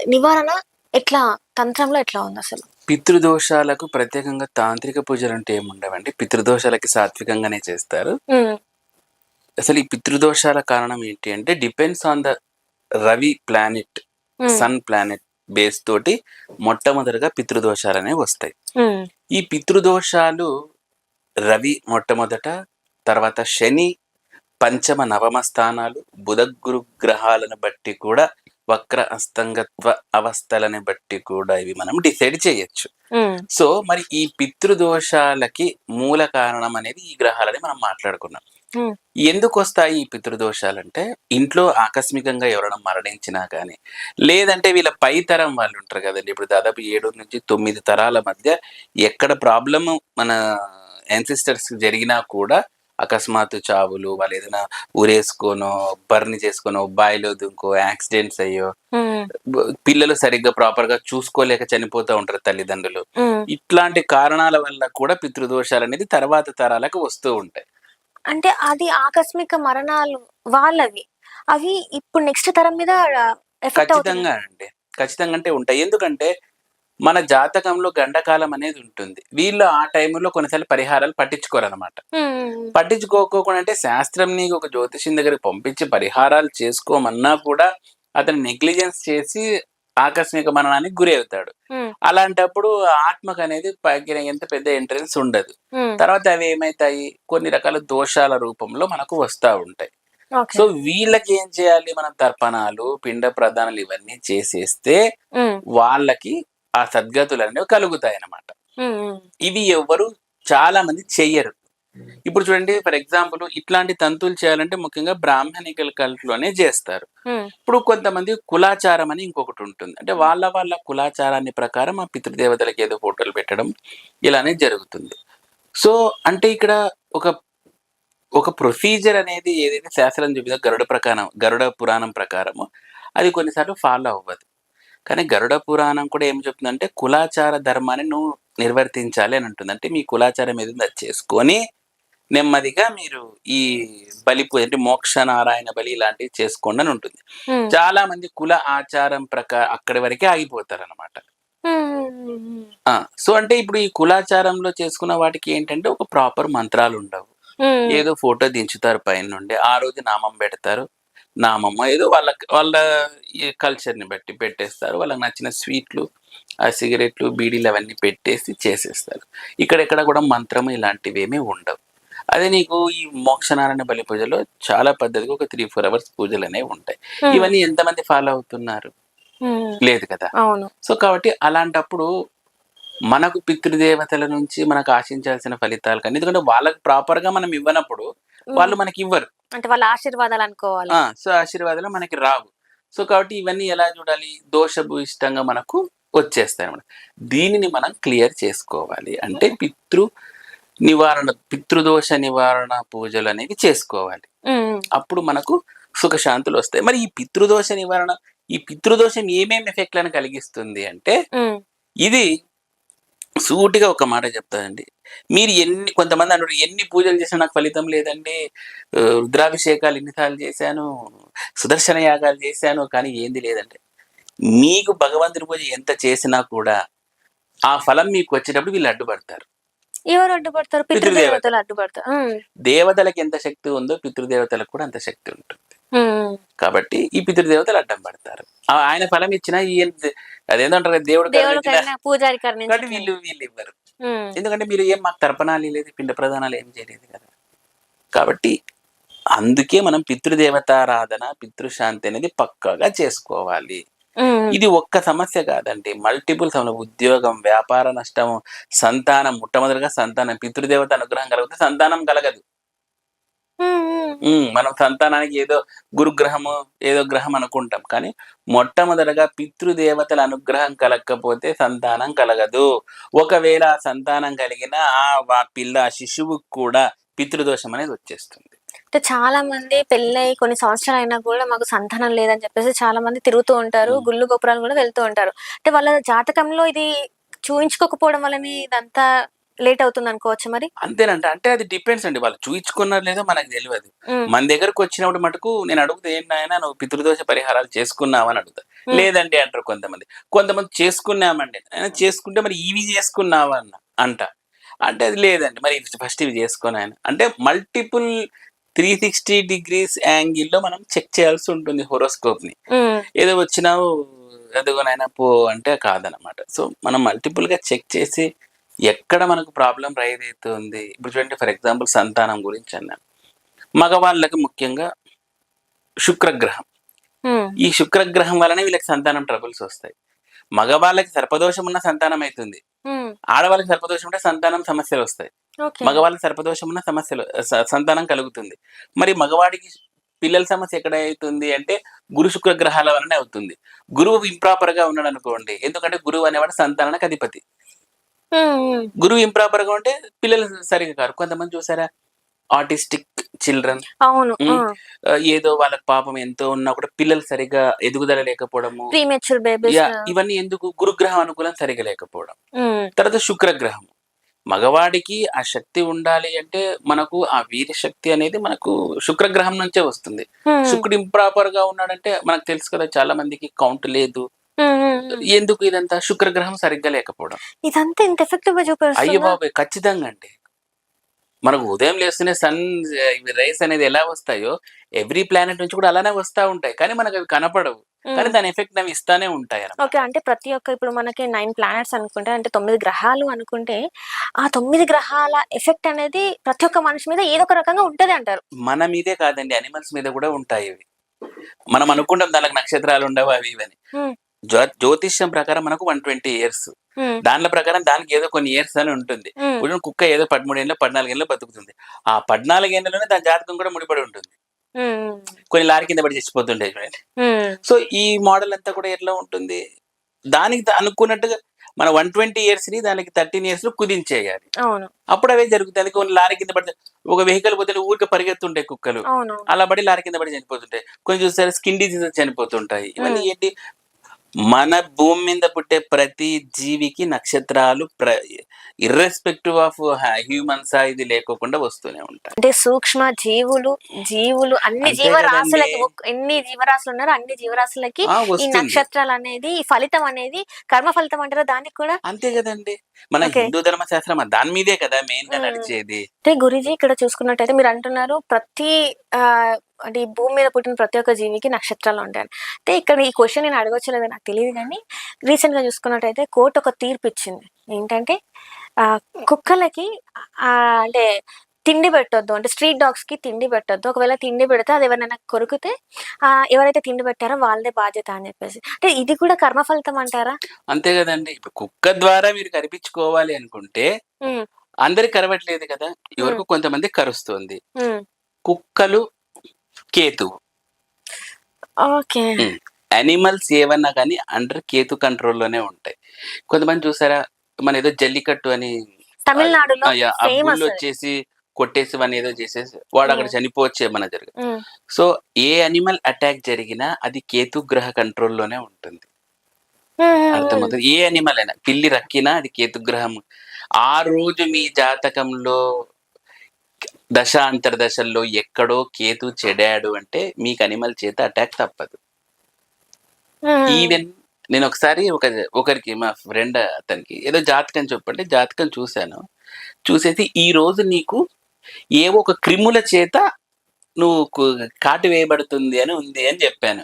Speaker 1: నివారణ ఎట్లా తంత్రంలో ఎట్లా ఉందసలు?
Speaker 2: పితృదోషాలకు ప్రత్యేకంగా తాంత్రిక పూజలంటూ ఏముండవండి. పితృదోషాలకి సాత్వికంగానే చేస్తారు.
Speaker 1: హ్మ్.
Speaker 2: అసలు ఈ పితృదోషాల కారణం ఏంటి అంటే depends on the Ravi planet,
Speaker 1: హ్మ్.
Speaker 2: సన్ ప్లానెట్ బేస్ తోటి మొట్టమొదటగా పితృదోషాలనేవి వస్తాయి.
Speaker 1: హ్మ్.
Speaker 2: ఈ పితృదోషాలు రవి మొట్టమొదట, తర్వాత శని, పంచమ, నవమ స్థానాలు, బుధ, గురు గ్రహాలను బట్టి కూడా వక్ర అస్తంగత్వ అవస్థలని బట్టి కూడా ఇవి మనం డిసైడ్ చేయొచ్చు.
Speaker 1: హ్మ్.
Speaker 2: సో, మరి ఈ పితృదోషాలకి మూల కారణం అనేది ఈ గ్రహాలని మనం మాట్లాడుకున్నాం.
Speaker 1: హ్మ్.
Speaker 2: ఎందుకొస్తాయి ఈ పితృదోషాలంటే, ఇంట్లో ఆకస్మికంగా ఎవరైనా మరణించినా గానీ, లేదంటే వీళ్ళ పై తరం వాళ్ళుంటారు గదండీ! ఇప్పుడు దాదాపు 7-9 తరాల మధ్య ఎక్కడ ప్రాబ్లము మన యాన్సిస్టర్స్‌కి జరిగినా కూడా అకస్మాత్తు చావులు, వాళ్ళేదైనా ఉరేసుకోనో, బర్న్ చేసుకోనో, బావిలో దుంకో, యాక్సిడెంట్స్ అయ్యో,
Speaker 1: హ్మ్.
Speaker 2: పిల్లలు సరిగ్గా ప్రాపర్‌గా చూసుకోలేక చనిపోతా ఉంటారు తల్లిదండ్రులు.
Speaker 1: హ్మ్.
Speaker 2: ఇట్లాంటి కారణాల వల్ల కూడా పితృదోషాలనేది తర్వాత తరాలకు వస్తూ ఉంటాయి.
Speaker 1: అంటే అది ఆకస్మిక మరణాలు వాళ్ళవి. అవి ఇప్పుడు నెక్స్ట్ తరం మీద ఎఫెక్ట్ అవుతున్నాయి.
Speaker 2: ఖచ్చితంగా అండి. ఖచ్చితంగా అంటే ఉంటాయి. ఎందుకంటే, మన జాతకంలో గండకాలం అనేది ఉంటుంది. వీళ్ళు ఆ టైంలో కొన్నిసార్లు పరిహారాలు పట్టించుకోరనమాట.
Speaker 1: హ్మ్. హ్మ్. హ్మ్.
Speaker 2: పట్టించుకోకోకుండా అంటే శాస్త్రం నీకు ఒక జ్యోతిష్యుని దగ్గరికి పంపించి పరిహారాలు చేసుకోమన్నా కూడా అతను నెగ్లిజెన్స్ చేసి ఆకస్మిక మరణానికి గురి అవుతాడు.
Speaker 1: హ్మ్.
Speaker 2: అలాంటప్పుడు ఆత్మకనేది పైకి ఎంత పెద్ద ఎంట్రన్స్ ఉండదు.
Speaker 1: హ్మ్.
Speaker 2: తర్వాత అవి ఏమైతాయి కొన్ని రకాల దోషాల రూపంలో మనకు వస్తా ఉంటాయి.
Speaker 1: ఓకే.
Speaker 2: సో, వీళ్ళకేం చేయాలి మనం తర్పణాలు, పిండ ప్రదానాలు ఇవన్నీ చేసేస్తే
Speaker 1: హ్మ్.
Speaker 2: వాళ్ళకి ఆ సద్గతులనేవి కలుగుతాయన్నమాట.
Speaker 1: హ్మ్. హ్మ్.
Speaker 2: ఇవి ఎవ్వరు చాలా మంది చెయ్యరు. ఇప్పుడు చూడండి ఫర్ ఎగ్జాంపుల్ ఇట్లాంటి తంతులు చేయాలంటే ముఖ్యంగా బ్రాహ్మణికల్ కల్ట్‌లోనే జేస్తారు.
Speaker 1: హ్మ్.
Speaker 2: ఇప్పుడు కొంతమంది కులాచారం అని ఇంకొకటుంటుంది. అంటే వాళ్ళ కులాచారాన్ని ప్రకారం ఆ పితృదేవతలకి ఏదో ఫోటోలు పెట్టడం ఇలానే జరుగుతుంది. సో, అంటే ఇక్కడ ఒక ఒక ప్రొసీజర్ అనేది ఏదైతే శాస్త్రం చెబుతుందో గరుడ పురాణం ప్రకారము అది కొన్నిసార్లు ఫాలో అవ్వదు. కానీ గరుడ పురాణం కూడా ఏం చెప్తుందంటే కులాచార ధర్మాన్ని నువ్వు నిర్వర్తించాలి అని ఉంటుంది. అంటే మీ కులాచారం ఏదుందో అది చేసుకొని నెమ్మదిగా మీరు ఈ అంటే మోక్ష నారాయణ బలి ఇలాంటివి చేసుకోండి అని ఉంటుంది.
Speaker 1: హ్మ్.
Speaker 2: చాలా మంది కుల ఆచారం అక్కడి వరకే ఆగిపోతారనమాట. సో అంటే ఇప్పుడు ఈ కులాచారంలో చేసుకున్న వాటికి ఏంటంటే ఒక ప్రాపర్ మంత్రాలు ఉండవు. ఏదో ఫోటో దించుతారు పైన నుండి, ఆ రోజు నామం పెడతారు. నామమ్మ ఏదో వాళ్ళ ఈ కల్చర్‌ని బట్టి పెట్టేస్తారు. వాళ్ళకి నచ్చిన స్వీట్లు, ఆ సిగరెట్లు, బీడీలు అవన్నీ పెట్టేసి చేసేస్తారు. ఇక్కడెక్కడ కూడా మంత్రం ఇలాంటివేమీ ఉండవు. అదే నీకు ఈ మోక్షనారాయణ బలి పూజలో చాలా పద్ధతిగా ఒక 3, 4 అవర్స్ పూజలనేవి ఉంటాయి. ఇవన్నీ ఎంతమంది ఫాలో అవుతున్నారు? లేదు కదా!
Speaker 1: అవును.
Speaker 2: సో కాబట్టి అలాంటప్పుడు మనకు పితృదేవతల నుంచి మనకు ఆశించాల్సిన ఫలితాలు కానీ ఎందుకంటే వాళ్ళకి ప్రాపర్‌గా మనం ఇవ్వనప్పుడు వాళ్ళు మనకివ్వరు.
Speaker 1: అంటే వాళ్ళ ఆశీర్వాదాలు అనుకోవాలి.
Speaker 2: సో ఆశీర్వాదాలు మనకి రావు. సో కాబట్టి ఇవన్నీ ఎలా చూడాలి? దోషభూయిష్టంగా మనకు వచ్చేస్తాయన్నమాట. దీనిని మనం క్లియర్ చేసుకోవాలి. అంటే పితృదోష నివారణ పూజలనేవి చేసుకోవాలి. అప్పుడు మనకు సుఖశాంతులు వస్తాయి. మరి ఈ పితృదోషం ఏమేమి ఎఫెక్ట్‌లను కలిగిస్తుంది అంటే ఇది సూటిగా ఒక మాట చెప్తానండి. మీరు కొంతమంది అంటారు ఎన్ని పూజలు చేసినా నాకు ఫలితం లేదండి. రుద్రాభిషేకాలు ఎన్నిసార్లు చేశాను, సుదర్శన యాగాలు చేశాను కానీ ఏంది లేదంటే, మీకు భగవంతుని పూజ ఎంత చేసినా కూడా ఆ ఫలం మీకు వచ్చేటప్పుడు వీళ్ళు అడ్డుపడతారు.
Speaker 1: ఎవరు అడ్డుపడతారు? పితృదేవతలు అడ్డుపడతారు.
Speaker 2: దేవతలకు ఎంత శక్తి ఉందో పితృదేవతలకు కూడా అంత శక్తి ఉంటుంది. కాబట్టి ఈ పితృదేవతలు అడ్డం పడతారు. ఆయన ఫలం ఇచ్చినా అదేంటంటారు దేవుడు కాబట్టి వీళ్ళు ఇవ్వరు. ఎందుకంటే మీరు ఏం మాకు తర్పణాలు లేదు, పిండ ప్రదానాలు ఏం చేయలేదు కదా. కాబట్టి అందుకే మనం పితృదేవతారాధన, పితృశాంతి అనేది పక్కాగా చేసుకోవాలి. ఇది ఒక్క సమస్య కాదండి, మల్టిపుల్ సమస్య. ఉద్యోగం, వ్యాపార నష్టము, సంతానం, మొట్టమొదటిగా సంతానం. పితృదేవత అనుగ్రహం కలిగితే సంతానం కలగదు. మనం సంతానానికి ఏదో గురుగ్రహము ఏదో గ్రహం అనుకుంటాం కానీ మొట్టమొదటగా పితృదేవతల అనుగ్రహం కలగకపోతే సంతానం కలగదు. ఒకవేళ సంతానం కలిగిన ఆ శిశువుకు కూడా పితృదోషం అనేది వచ్చేస్తుంది.
Speaker 1: అంటే చాలా మంది పెళ్ళై కొన్ని సంవత్సరాలు అయినా కూడా మాకు సంతానం లేదని చెప్పేసి చాలా మంది తిరుగుతూ ఉంటారు, గుళ్ళు గోపురాలు కూడా వెళ్తూ ఉంటారు. అంటే వాళ్ళ జాతకంలో ఇది చూయించుకోకపోవడం వల్లనే ఇదంతా లేట్ అవుతుంది అనుకోవచ్చు మరి.
Speaker 2: అంతేనంట. అంటే అది డిపెండ్స్ అండి, వాళ్ళు చూయించుకున్నారు లేదో మనకు తెలియదు. మన దగ్గరకు వచ్చినప్పుడు మటుకు నేను అడుగుతా, ఏంటి నాయన నువ్వు పితృదోష పరిహారాలు చేసుకున్నావా అని అడుగుతా. లేదండి అంటారు కొంతమంది చేసుకున్నామండి. చేసుకుంటే మరి ఇవి చేసుకున్నావా అంట. అంటే అది లేదండి, మరి ఫస్ట్ ఇవి చేసుకుని ఆయన అంటే మల్టిపుల్ 360 degrees యాంగిల్లో మనం చెక్ చేయాల్సి ఉంటుంది హోరోస్కోప్ ని. ఏదో వచ్చినావు ఎదుగునైనా పో అంటే కాదనమాట. సో మనం మల్టిపుల్ గా చెక్ చేసి ఎక్కడ మనకు ప్రాబ్లం రైజ్ అవుతుంది. ఇప్పుడు చూడండి, ఫర్ ఎగ్జాంపుల్ సంతానం గురించి అన్నాను. మగవాళ్ళకి ముఖ్యంగా శుక్రగ్రహం. ఈ శుక్రగ్రహం వలనే వీళ్ళకి సంతానం ట్రబుల్స్ వస్తాయి. మగవాళ్ళకి సర్పదోషం ఉన్న సంతానం అవుతుంది, ఆడవాళ్ళకి సర్పదోషం ఉంటే సంతానం సమస్యలు వస్తాయి. మగవాళ్ళకి సర్పదోషం ఉన్న సంతానం కలుగుతుంది. మరి మగవాడికి పిల్లల సమస్య ఎక్కడ అవుతుంది అంటే గురు శుక్ర గ్రహాల వలనే అవుతుంది. గురువు ఇంప్రాపర్ గా ఉన్నాడు అనుకోండి, ఎందుకంటే గురువు అనేవాడు సంతానానికి అధిపతి. గురువు ఇంప్రాపర్ గా ఉంటే పిల్లలు సరిగా కారు. కొంతమంది చూసారా ఆటిస్టిక్ చిల్డ్రన్, ఏదో వాళ్ళకి పాపం ఎంతో ఉన్నా కూడా పిల్లలు సరిగా ఎదుగుదల లేకపోవడము, ఇవన్నీ ఎందుకు? గురుగ్రహం అనుకూలం సరిగా లేకపోవడం. తర్వాత శుక్రగ్రహం, మగవాడికి ఆ శక్తి ఉండాలి అంటే మనకు ఆ వీర శక్తి అనేది మనకు శుక్రగ్రహం నుంచే వస్తుంది. శుక్రుడు ఇంప్రాపర్ గా ఉన్నాడంటే మనకు తెలుసు కదా, చాలా మందికి కౌంట్ లేదు. ఎందుకు? ఇదంతా శుక్రగ్రహం సరిగ్గా లేకపోవడం.
Speaker 1: ఇదంతా ఇంత ఎఫెక్టివ్ గా చూపిస్తుంది.
Speaker 2: అయ్యో బాబాయ్, ఖచ్చితంగా అండి. మనకు ఉదయం లేస్తూనే సన్ రైస్ అనేది ఎలా వస్తాయో ఎవ్రీ ప్లానెట్ నుంచి కూడా అలానే వస్తా ఉంటాయి, కానీ మనకు అవి కనపడవు. కానీ దాని ఎఫెక్ట్ అవి ఇస్తానే ఉంటాయి.
Speaker 1: ఓకే, అంటే ప్రతి ఒక్క ఇప్పుడు మనకి 9 ప్లానెట్స్ అనుకుంటే, అంటే 9 గ్రహాలు అనుకుంటే, ఆ 9 గ్రహాల ఎఫెక్ట్ అనేది ప్రతి ఒక్క మనిషి మీద ఏదో ఒక రకంగా ఉంటది అంటారు.
Speaker 2: మన మీదే కాదండి, అనిమల్స్ మీద కూడా ఉంటాయి ఇవి. మనం అనుకుంటాం దానికి నక్షత్రాలు ఉండవు అవి ఇవని. జ్యోతిష్యం ప్రకారం మనకు 120 years, దానిల ప్రకారం దానికి ఏదో కొన్ని ఇయర్స్ అని ఉంటుంది. కుక్క ఏదో 13 ఏళ్ళు 14 ఏళ్ళు బతుకుతుంది. ఆ 14 ఏళ్ళలోనే దాని జాతకం కూడా ముడిపడి ఉంటుంది. కొన్ని లారీ కింద పడి చచ్చిపోతుంటాయి చూడండి. సో ఈ మోడల్ అంతా కూడా ఎట్లా ఉంటుంది, దానికి అనుకున్నట్టుగా మన 120 years ని దానికి 13 years లో కుదించేయాలి.
Speaker 1: అవును.
Speaker 2: అప్పుడు అవే జరుగుతాయి. అది కొన్ని లారీ కింద పడితే ఒక వెహికల్ పోతే ఊరికే పరిగెత్తుంటాయి కుక్కలు.
Speaker 1: అవును.
Speaker 2: అలా పడి లారీ కింద పడి చనిపోతుంటాయి. కొన్ని చూసారా స్కిన్ డిసీజ్ చనిపోతుంటాయి. ఇవన్నీ
Speaker 1: హ్మ్.
Speaker 2: ఏంటి, మన భూమి మీద పుట్టే ప్రతి జీవికి నక్షత్రాలు ఇర్రెస్పెక్టివ్ ఆఫ్ హ్యూమన్సా ఇది లేకోకుండా వస్తూనే ఉంటాయి.
Speaker 1: అంటే సూక్ష్మ జీవులు అన్ని
Speaker 2: అంతే కదండి.
Speaker 1: జీవరాశులకి ఎన్ని జీవరాశులు ఉన్నారో అన్ని జీవరాశులకి ఈ
Speaker 2: వస్తుంది.
Speaker 1: నక్షత్రాలు అనేది, ఈ ఫలితం అనేది కర్మ ఫలితం అంటారా దానికి కూడా?
Speaker 2: అంతే కదండి. మన
Speaker 1: ఓకే.
Speaker 2: హిందూ ధర్మశాస్త్రం దాని మీదే కదా మెయిన్ గా
Speaker 1: హ్మ్.
Speaker 2: నడిచేది.
Speaker 1: అంటే గురూజీ ఇక్కడ చూసుకున్నట్టయితే మీరు అంటున్నారు ప్రతి అంటే ఈ భూమి మీద పుట్టిన ప్రతి ఒక్క జీవికి నక్షత్రాలు ఉంటాయని. అయితే ఇక్కడ ఈ క్వెషన్ నేను అడగొచ్చో లేదో నాకు తెలీదు గానీ, రీసెంట్‌గా చూసుకున్నట్టయితే కోర్ట్ ఒక తీర్పు ఇచ్చింది. ఏంటంటే ఆహ్, కుక్కలకి అంటే తిండి పెట్టొద్దు. అంటే స్ట్రీట్ డాగ్స్‌కి తిండి పెట్టొద్దు. ఒకవేళ తిండి పెడితే అది ఎవరినైనా కొరికితే ఎవరైతే తిండి పెట్టారో వాళ్ళదే బాధ్యత అని చెప్పేసి. అంటే ఇది కూడా కర్మ ఫలితం అంటారా?
Speaker 2: అంతే కదండి. ఇప్పుడు కుక్క ద్వారా మీరు కరిపించుకోవాలి అనుకుంటే
Speaker 1: హ్మ్.
Speaker 2: అందరికి కరవట్లేదు కదా.
Speaker 1: హ్మ్.
Speaker 2: ఎవరికో కొంతమంది కరుస్తుంది.
Speaker 1: హ్మ్.
Speaker 2: కుక్కలు, కేతువు.
Speaker 1: ఓకే.
Speaker 2: యానిమల్స్ ఏవన్నా కానీ అండర్ కేతు కంట్రోల్‌లోనే ఉంటాయి. కొంతమంది చూసారా, మన ఏదో జల్లికట్టు అని
Speaker 1: తమిళనాడులో
Speaker 2: ఆ
Speaker 1: ఫేమస్ అది.
Speaker 2: బుల్లొచ్చేసి కొట్టేసి వాడిని ఏదో చేసేసి వాడు అక్కడ
Speaker 1: హ్మ్.
Speaker 2: చనిపోవచ్చేమన్నా జరగదు.
Speaker 1: హ్మ్.
Speaker 2: సో, ఏ యానిమల్ అటాక్ జరిగినా అది కేతు గ్రహ కంట్రోల్‌లోనే ఉంటుంది.
Speaker 1: హ్మ్. హ్మ్. హ్మ్.
Speaker 2: అర్థమవుతది. ఏ యానిమల్ అయినా పిల్లి రక్కినా అది కేతుగ్రహం. ఆ రోజు మీ జాతకంలో దశ అంతర్దశల్లో ఎక్కడో కేతు చెడాడు అంటే మీకు అనిమల్ చేత అటాక్ తప్పదు.
Speaker 1: హ్మ్.
Speaker 2: ఈవెన్ నేనొకసారి ఒకరికి మా ఫ్రెండ్ అతనికి ఏదో జాతకం చెప్పంటే జాతకం చూసాను. చూసేసి ఈరోజు నీకు ఏవో ఒక క్రిముల చేత నువ్వు కాటు వేయబడుతుంది అని ఉంది అని జెప్పాను.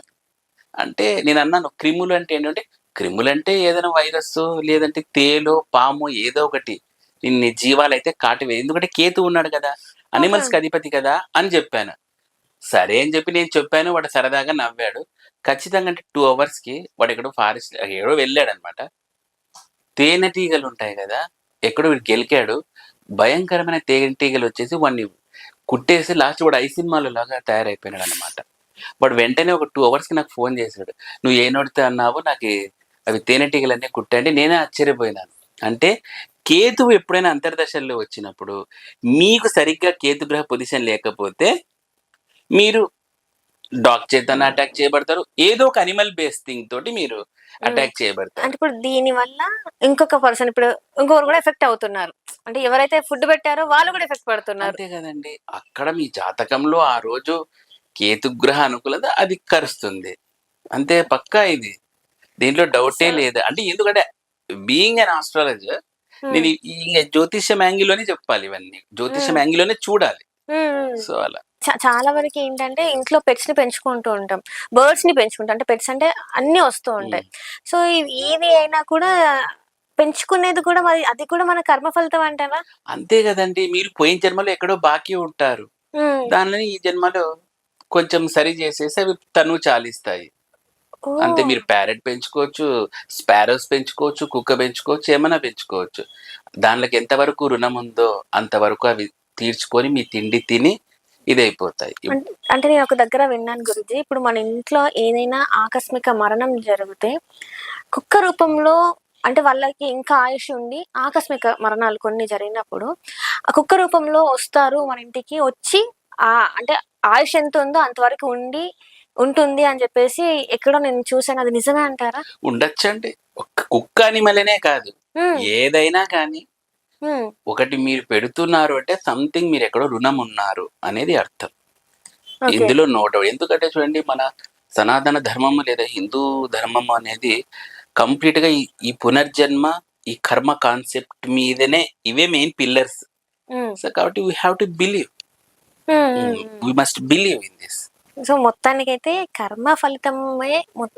Speaker 2: అంటే నేనన్నాను క్రిములు అంటే ఏంటంటే, క్రిములంటే ఏదైనా వైరస్సో, లేదంటే తేలో, పామో ఏదో ఒకటి. ఇన్ని జీవాలైతే ఎందుకంటే కేతు ఉన్నాడు గదా!
Speaker 1: ఓకే.
Speaker 2: అనిమల్స్‌కి అధిపతి కదా! అని జెప్పాను. సరే అని జెప్పి నేను చెప్పాను. వాడు సరదాగా నవ్వాడు. ఖచ్చితంగా అంటే 2 అవర్స్‌కి వాడెక్కడో ఫారెస్ట్ ఎక్కడో వెళ్ళాడనమాట. తేనెటీగలుంటాయి గదా! ఎక్కడో వీడు గెలికాడు. భయంకరమైన తేనెటీగలొచ్చేసి వాడిని కుట్టేసి లాస్ట్ వాడు 'ఐ' సినిమాలో లాగా తయారైపోయినాడనమాట. వాడు వెంటనే ఒక 2 అవర్స్‌కి నాకు ఫోను చేసాడు. "నువ్వు ఏ నోటితో అన్నావు నాకి అవి తేనెటీగలన్నీ కుట్టాయంటే" నేనే ఆశ్చర్యపోయినాను. అంటే కేతువు ఎప్పుడైనా అంతర్దశల్లో వచ్చినప్పుడు మీకు సరిగ్గా కేతుగ్రహ పొజిషన్ లేకపోతే మీరు డాగ్ చేతన అటాక్ చేయబడతారు. ఏదో ఒక అనిమల్ బేస్ థింగ్ తోటి మీరు
Speaker 1: హ్మ్.
Speaker 2: అటాక్
Speaker 1: అంటే
Speaker 2: చేయబడతారు.
Speaker 1: ఇప్పుడు దీని వల్ల ఇంకొక పర్సన్ ఇప్పుడు ఇంకొకరు కూడా ఎఫెక్ట్ అవుతున్నారు. అంటే ఎవరైతే ఫుడ్ పెట్టారో వాళ్ళు కూడా ఎఫెక్ట్ పడుతున్నారు.
Speaker 2: అంతే గదండీ. అక్కడ మీ జాతకంలో ఆ రోజు కేతుగ్రహ అనుకూలత అది కరుస్తుంది. అంతే పక్కా ఇది. దీంట్లో డౌటే
Speaker 1: సో
Speaker 2: లేదు. అంటే ఎందుకంటే బీయింగ్ ఎన్ ఆస్ట్రాలజర్
Speaker 1: హ్మ్.
Speaker 2: నేను జ్యోతిష్యం యాంగిల్‌లోనే చెప్పాలి ఇవన్నీ. జ్యోతిష్యం
Speaker 1: హ్మ్.
Speaker 2: యాంగిల్‌లోనే చూడాలి.
Speaker 1: హ్మ్. హ్మ్.
Speaker 2: సో, అలా.
Speaker 1: చాలా వరకేంటంటే ఇంట్లో పెట్స్‌ని పెంచుకుంటూ ఉంటాం. బర్డ్స్‌ని పెంచుకుంటాం. అంటే పెట్స్ అంటే అన్నీ వస్తూ
Speaker 2: హ్మ్.
Speaker 1: ఉంటాయి. సో, ఏవి అయినా కూడా పెంచుకునేది కూడా మరి అది కూడా మన కర్మ ఫలితం అంటారా?
Speaker 2: అంతే గదండీ. మీరు పోయిన జన్మలో ఎక్కడో బాకీ ఉంటారు.
Speaker 1: హ్మ్.
Speaker 2: దానిని ఈ జన్మలో కొంచెం సరి జేసేసి అవి తనువు చాలిస్తాయి. అంతే.
Speaker 1: ఓహ్!
Speaker 2: మీరు ప్యారట్ పెంచుకోవచ్చు, స్పారోస్ పెంచుకోవచ్చు, కుక్క పెంచుకోవచ్చు, ఏమన్నా పెంచుకోవచ్చు. దానిలోకి ఎంతవరకు రుణముందో అంతవరకు అవి తీర్చుకొని మీ తిండి తిని ఇదైపోతాయి.
Speaker 1: అంటే నేను ఒక దగ్గర విన్నాను గురూజీ. ఇప్పుడు మన ఇంట్లో ఏదైనా ఆకస్మిక మరణం జరిగితే, కుక్క రూపంలో అంటే వాళ్ళకి ఇంకా ఆయుష్ ఉండి ఆకస్మిక మరణాలు కొన్ని జరిగినప్పుడు, ఆ కుక్క రూపంలో వస్తారు మన ఇంటికి. వచ్చి అంటే ఆయుష్ ఎంతుందో అంతవరకు ఉంటుంది అని చెప్పేసి ఎక్కడో నేను చూసాను. అది నిజమే అంటారా?
Speaker 2: ఉండొచ్చండి. కుక్క అనిమలనే కాదు.
Speaker 1: హ్మ్.
Speaker 2: ఏదైనా కానీ
Speaker 1: హ్మ్.
Speaker 2: ఒకటి మీరు పెడుతున్నారు అంటే సంథింగ్ మీరెక్కడో రుణమున్నారు అనేది అర్థం.
Speaker 1: ఓకే.
Speaker 2: ఇందులో నో డౌట్. ఎందుకంటే చూడండి మన సనాతన ధర్మము లేదా హిందూ ధర్మం అనేది కంప్లీట్‌గా ఈ పునర్జన్మ, ఈ కర్మ కాన్సెప్ట్ మీదనే ఇవే మెయిన్ పిల్లర్స్.
Speaker 1: హ్మ్.
Speaker 2: సో, కాబట్టి we have to believe.
Speaker 1: Hmm. Hmm. Hmm.
Speaker 2: We must believe in this.
Speaker 1: So, మొత్తానికైతే కర్మ ఫలితమే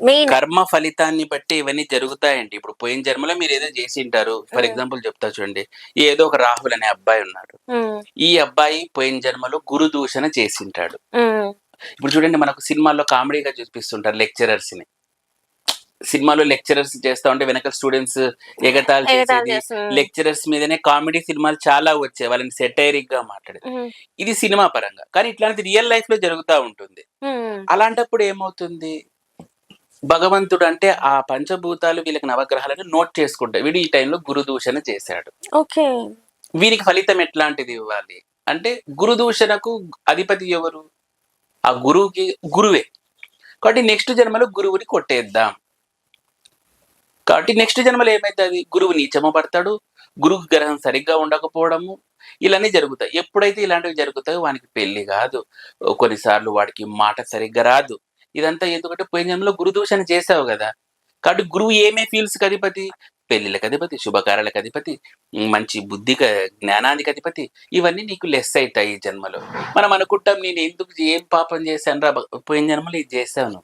Speaker 1: మెయిన్.
Speaker 2: కర్మ ఫలితాన్ని బట్టి ఇవన్నీ జరుగుతాయండి. ఇప్పుడు పోయిన జన్మలో మీరేదో జేసింటారు. ఫర్
Speaker 1: హ్మ్.
Speaker 2: ఎగ్జాంపుల్ చెప్తా చూడండి. ఏదో ఒక రాహుల్ అనే అబ్బాయి ఉన్నాడు.
Speaker 1: హ్మ్.
Speaker 2: ఈ అబ్బాయి పోయిన జన్మలో గురు దూషణ చేసింటాడు.
Speaker 1: హ్మ్.
Speaker 2: ఇప్పుడు చూడండి మనకు సినిమాల్లో కామెడీగా చూపిస్తుంటారు లెక్చరర్స్‌ని. సినిమాలో లెక్చరర్స్ చేస్తా ఉంటే వెనకాల స్టూడెంట్స్ ఎగతాళి
Speaker 1: ఎగతాళి
Speaker 2: చేసేది.
Speaker 1: చేస్తుంది.
Speaker 2: లెక్చరర్స్ మీదనే కామెడీ సినిమాలు చాలా వచ్చాయి. వాళ్ళని సెటైరిక్‌గా మాట్లాడేది.
Speaker 1: హ్మ్.
Speaker 2: ఇది సినిమా పరంగా. కానీ ఇట్లాంటిది రియల్ లైఫ్‌లో జరుగుతా ఉంటుంది.
Speaker 1: హ్మ్.
Speaker 2: అలాంటప్పుడు ఏమవుతుంది? భగవంతుడు అంటే ఆ పంచభూతాలు వీళ్ళకి నవగ్రహాలను నోట్ చేసుకుంటాయి. వీడు ఈ టైంలో గురుదూషణ చేశాడు.
Speaker 1: ఓకే.
Speaker 2: వీనికి ఫలితం ఎట్లాంటిది ఇవ్వాలి? అంటే గురుదూషణకు అధిపతి ఎవరు? ఆ గురువుకి గురువే. కాబట్టి నెక్స్ట్ జన్మలో గురువుని కొట్టేద్దాం. కాబట్టి నెక్స్ట్ జన్మలో ఏమైతది? గురువు నీచమ పడతాడు. గురువు గ్రహం సరిగ్గా ఉండకపోవడము ఇలానే జరుగుతాయి. ఎప్పుడైతే ఇలాంటివి జరుగుతాయో వానికి పెళ్లి కాదు. కొన్నిసార్లు వాడికి మాట సరిగ్గా రాదు. ఇదంతా ఎందుకంటే పోయిన జన్మలో గురుదూషణ చేశావు కదా! కాబట్టి గురువు ఏమే ఫీల్డ్స్‌కి అధిపతి? పెళ్ళిళ్ళకి అధిపతి, శుభకార్యాలకు అధిపతి, మంచి బుద్ధికి, జ్ఞానానికి అధిపతి. ఇవన్నీ నీకు లెస్ అయితాయి ఈ జన్మలో. మనం అనుకుంటాం నేను ఎందుకు ఏం పాపం చేశానురా పోయిన జన్మలో ఇది చేశాను.